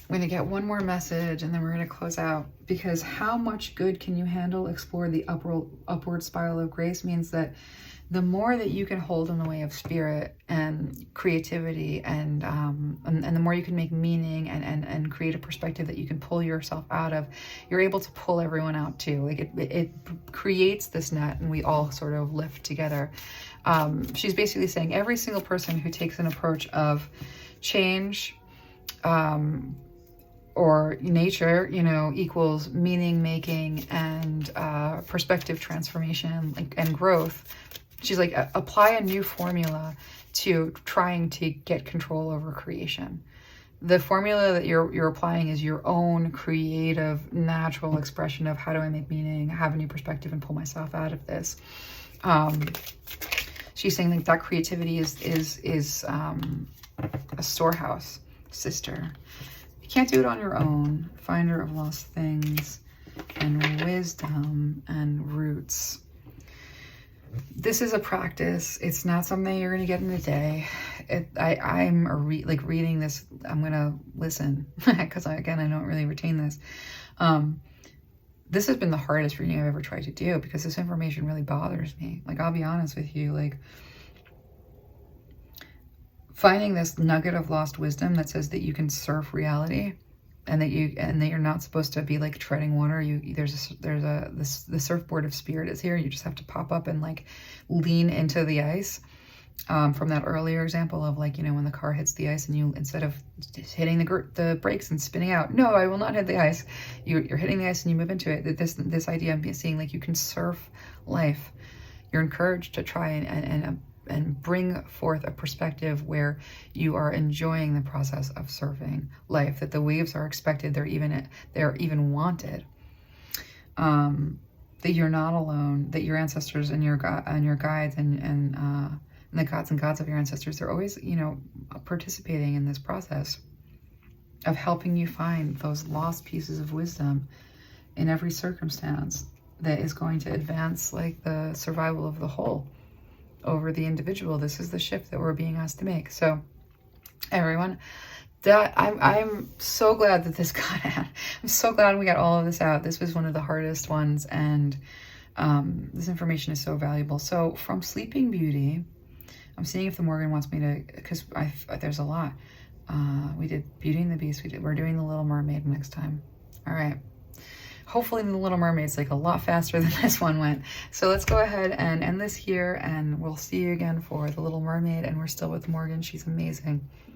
going to get one more message and then we're going to close out. because how much good can you handle? Explore the upward spiral of grace means that the more that you can hold in the way of spirit and creativity, and the more you can make meaning and create a perspective that you can pull yourself out of, you're able to pull everyone out too. Like it creates this net, and we all sort of lift together. She's basically saying every single person who takes an approach of change, or nature, you know, equals meaning making and perspective transformation, like, and growth. She's like, apply a new formula to trying to get control over creation. The formula that you're applying is your own creative, natural expression of how do I make meaning, have a new perspective, and pull myself out of this. She's saying like that creativity is a storehouse, sister. You can't do it on your own. Finder of lost things and wisdom and roots. This is a practice. It's not something you're going to get in a day. I'm reading this. I'm going to listen because again, I don't really retain this. This has been the hardest reading I've ever tried to do because this information really bothers me. Like, I'll be honest with you, like finding this nugget of lost wisdom that says that you can surf reality, and that you're not supposed to be like treading water. The surfboard of spirit is here. You just have to pop up and like lean into the ice. From that earlier example of like, you know, when the car hits the ice and you, instead of just hitting the brakes and spinning out, no, I will not hit the ice. You're hitting the ice and you move into it. This idea of seeing like you can surf life. You're encouraged to try and bring forth a perspective where you are enjoying the process of surfing life, that the waves are expected, they're even wanted, that you're not alone, that your ancestors and your guides and the gods and gods of your ancestors, they're always, you know, participating in this process of helping you find those lost pieces of wisdom in every circumstance that is going to advance like the survival of the whole over the individual. This is the shift that we're being asked to make. So everyone, that I'm so glad that this got out. I'm so glad we got all of this out. This was one of the hardest ones, and this information is so valuable. So from Sleeping Beauty, I'm seeing if the Morrigan wants me to, because there's a lot. We did Beauty and the Beast. We're doing the Little Mermaid next time. All right. Hopefully the Little Mermaid's like a lot faster than this one went. So let's go ahead and end this here, and we'll see you again for the Little Mermaid. And we're still with Morrigan. She's amazing.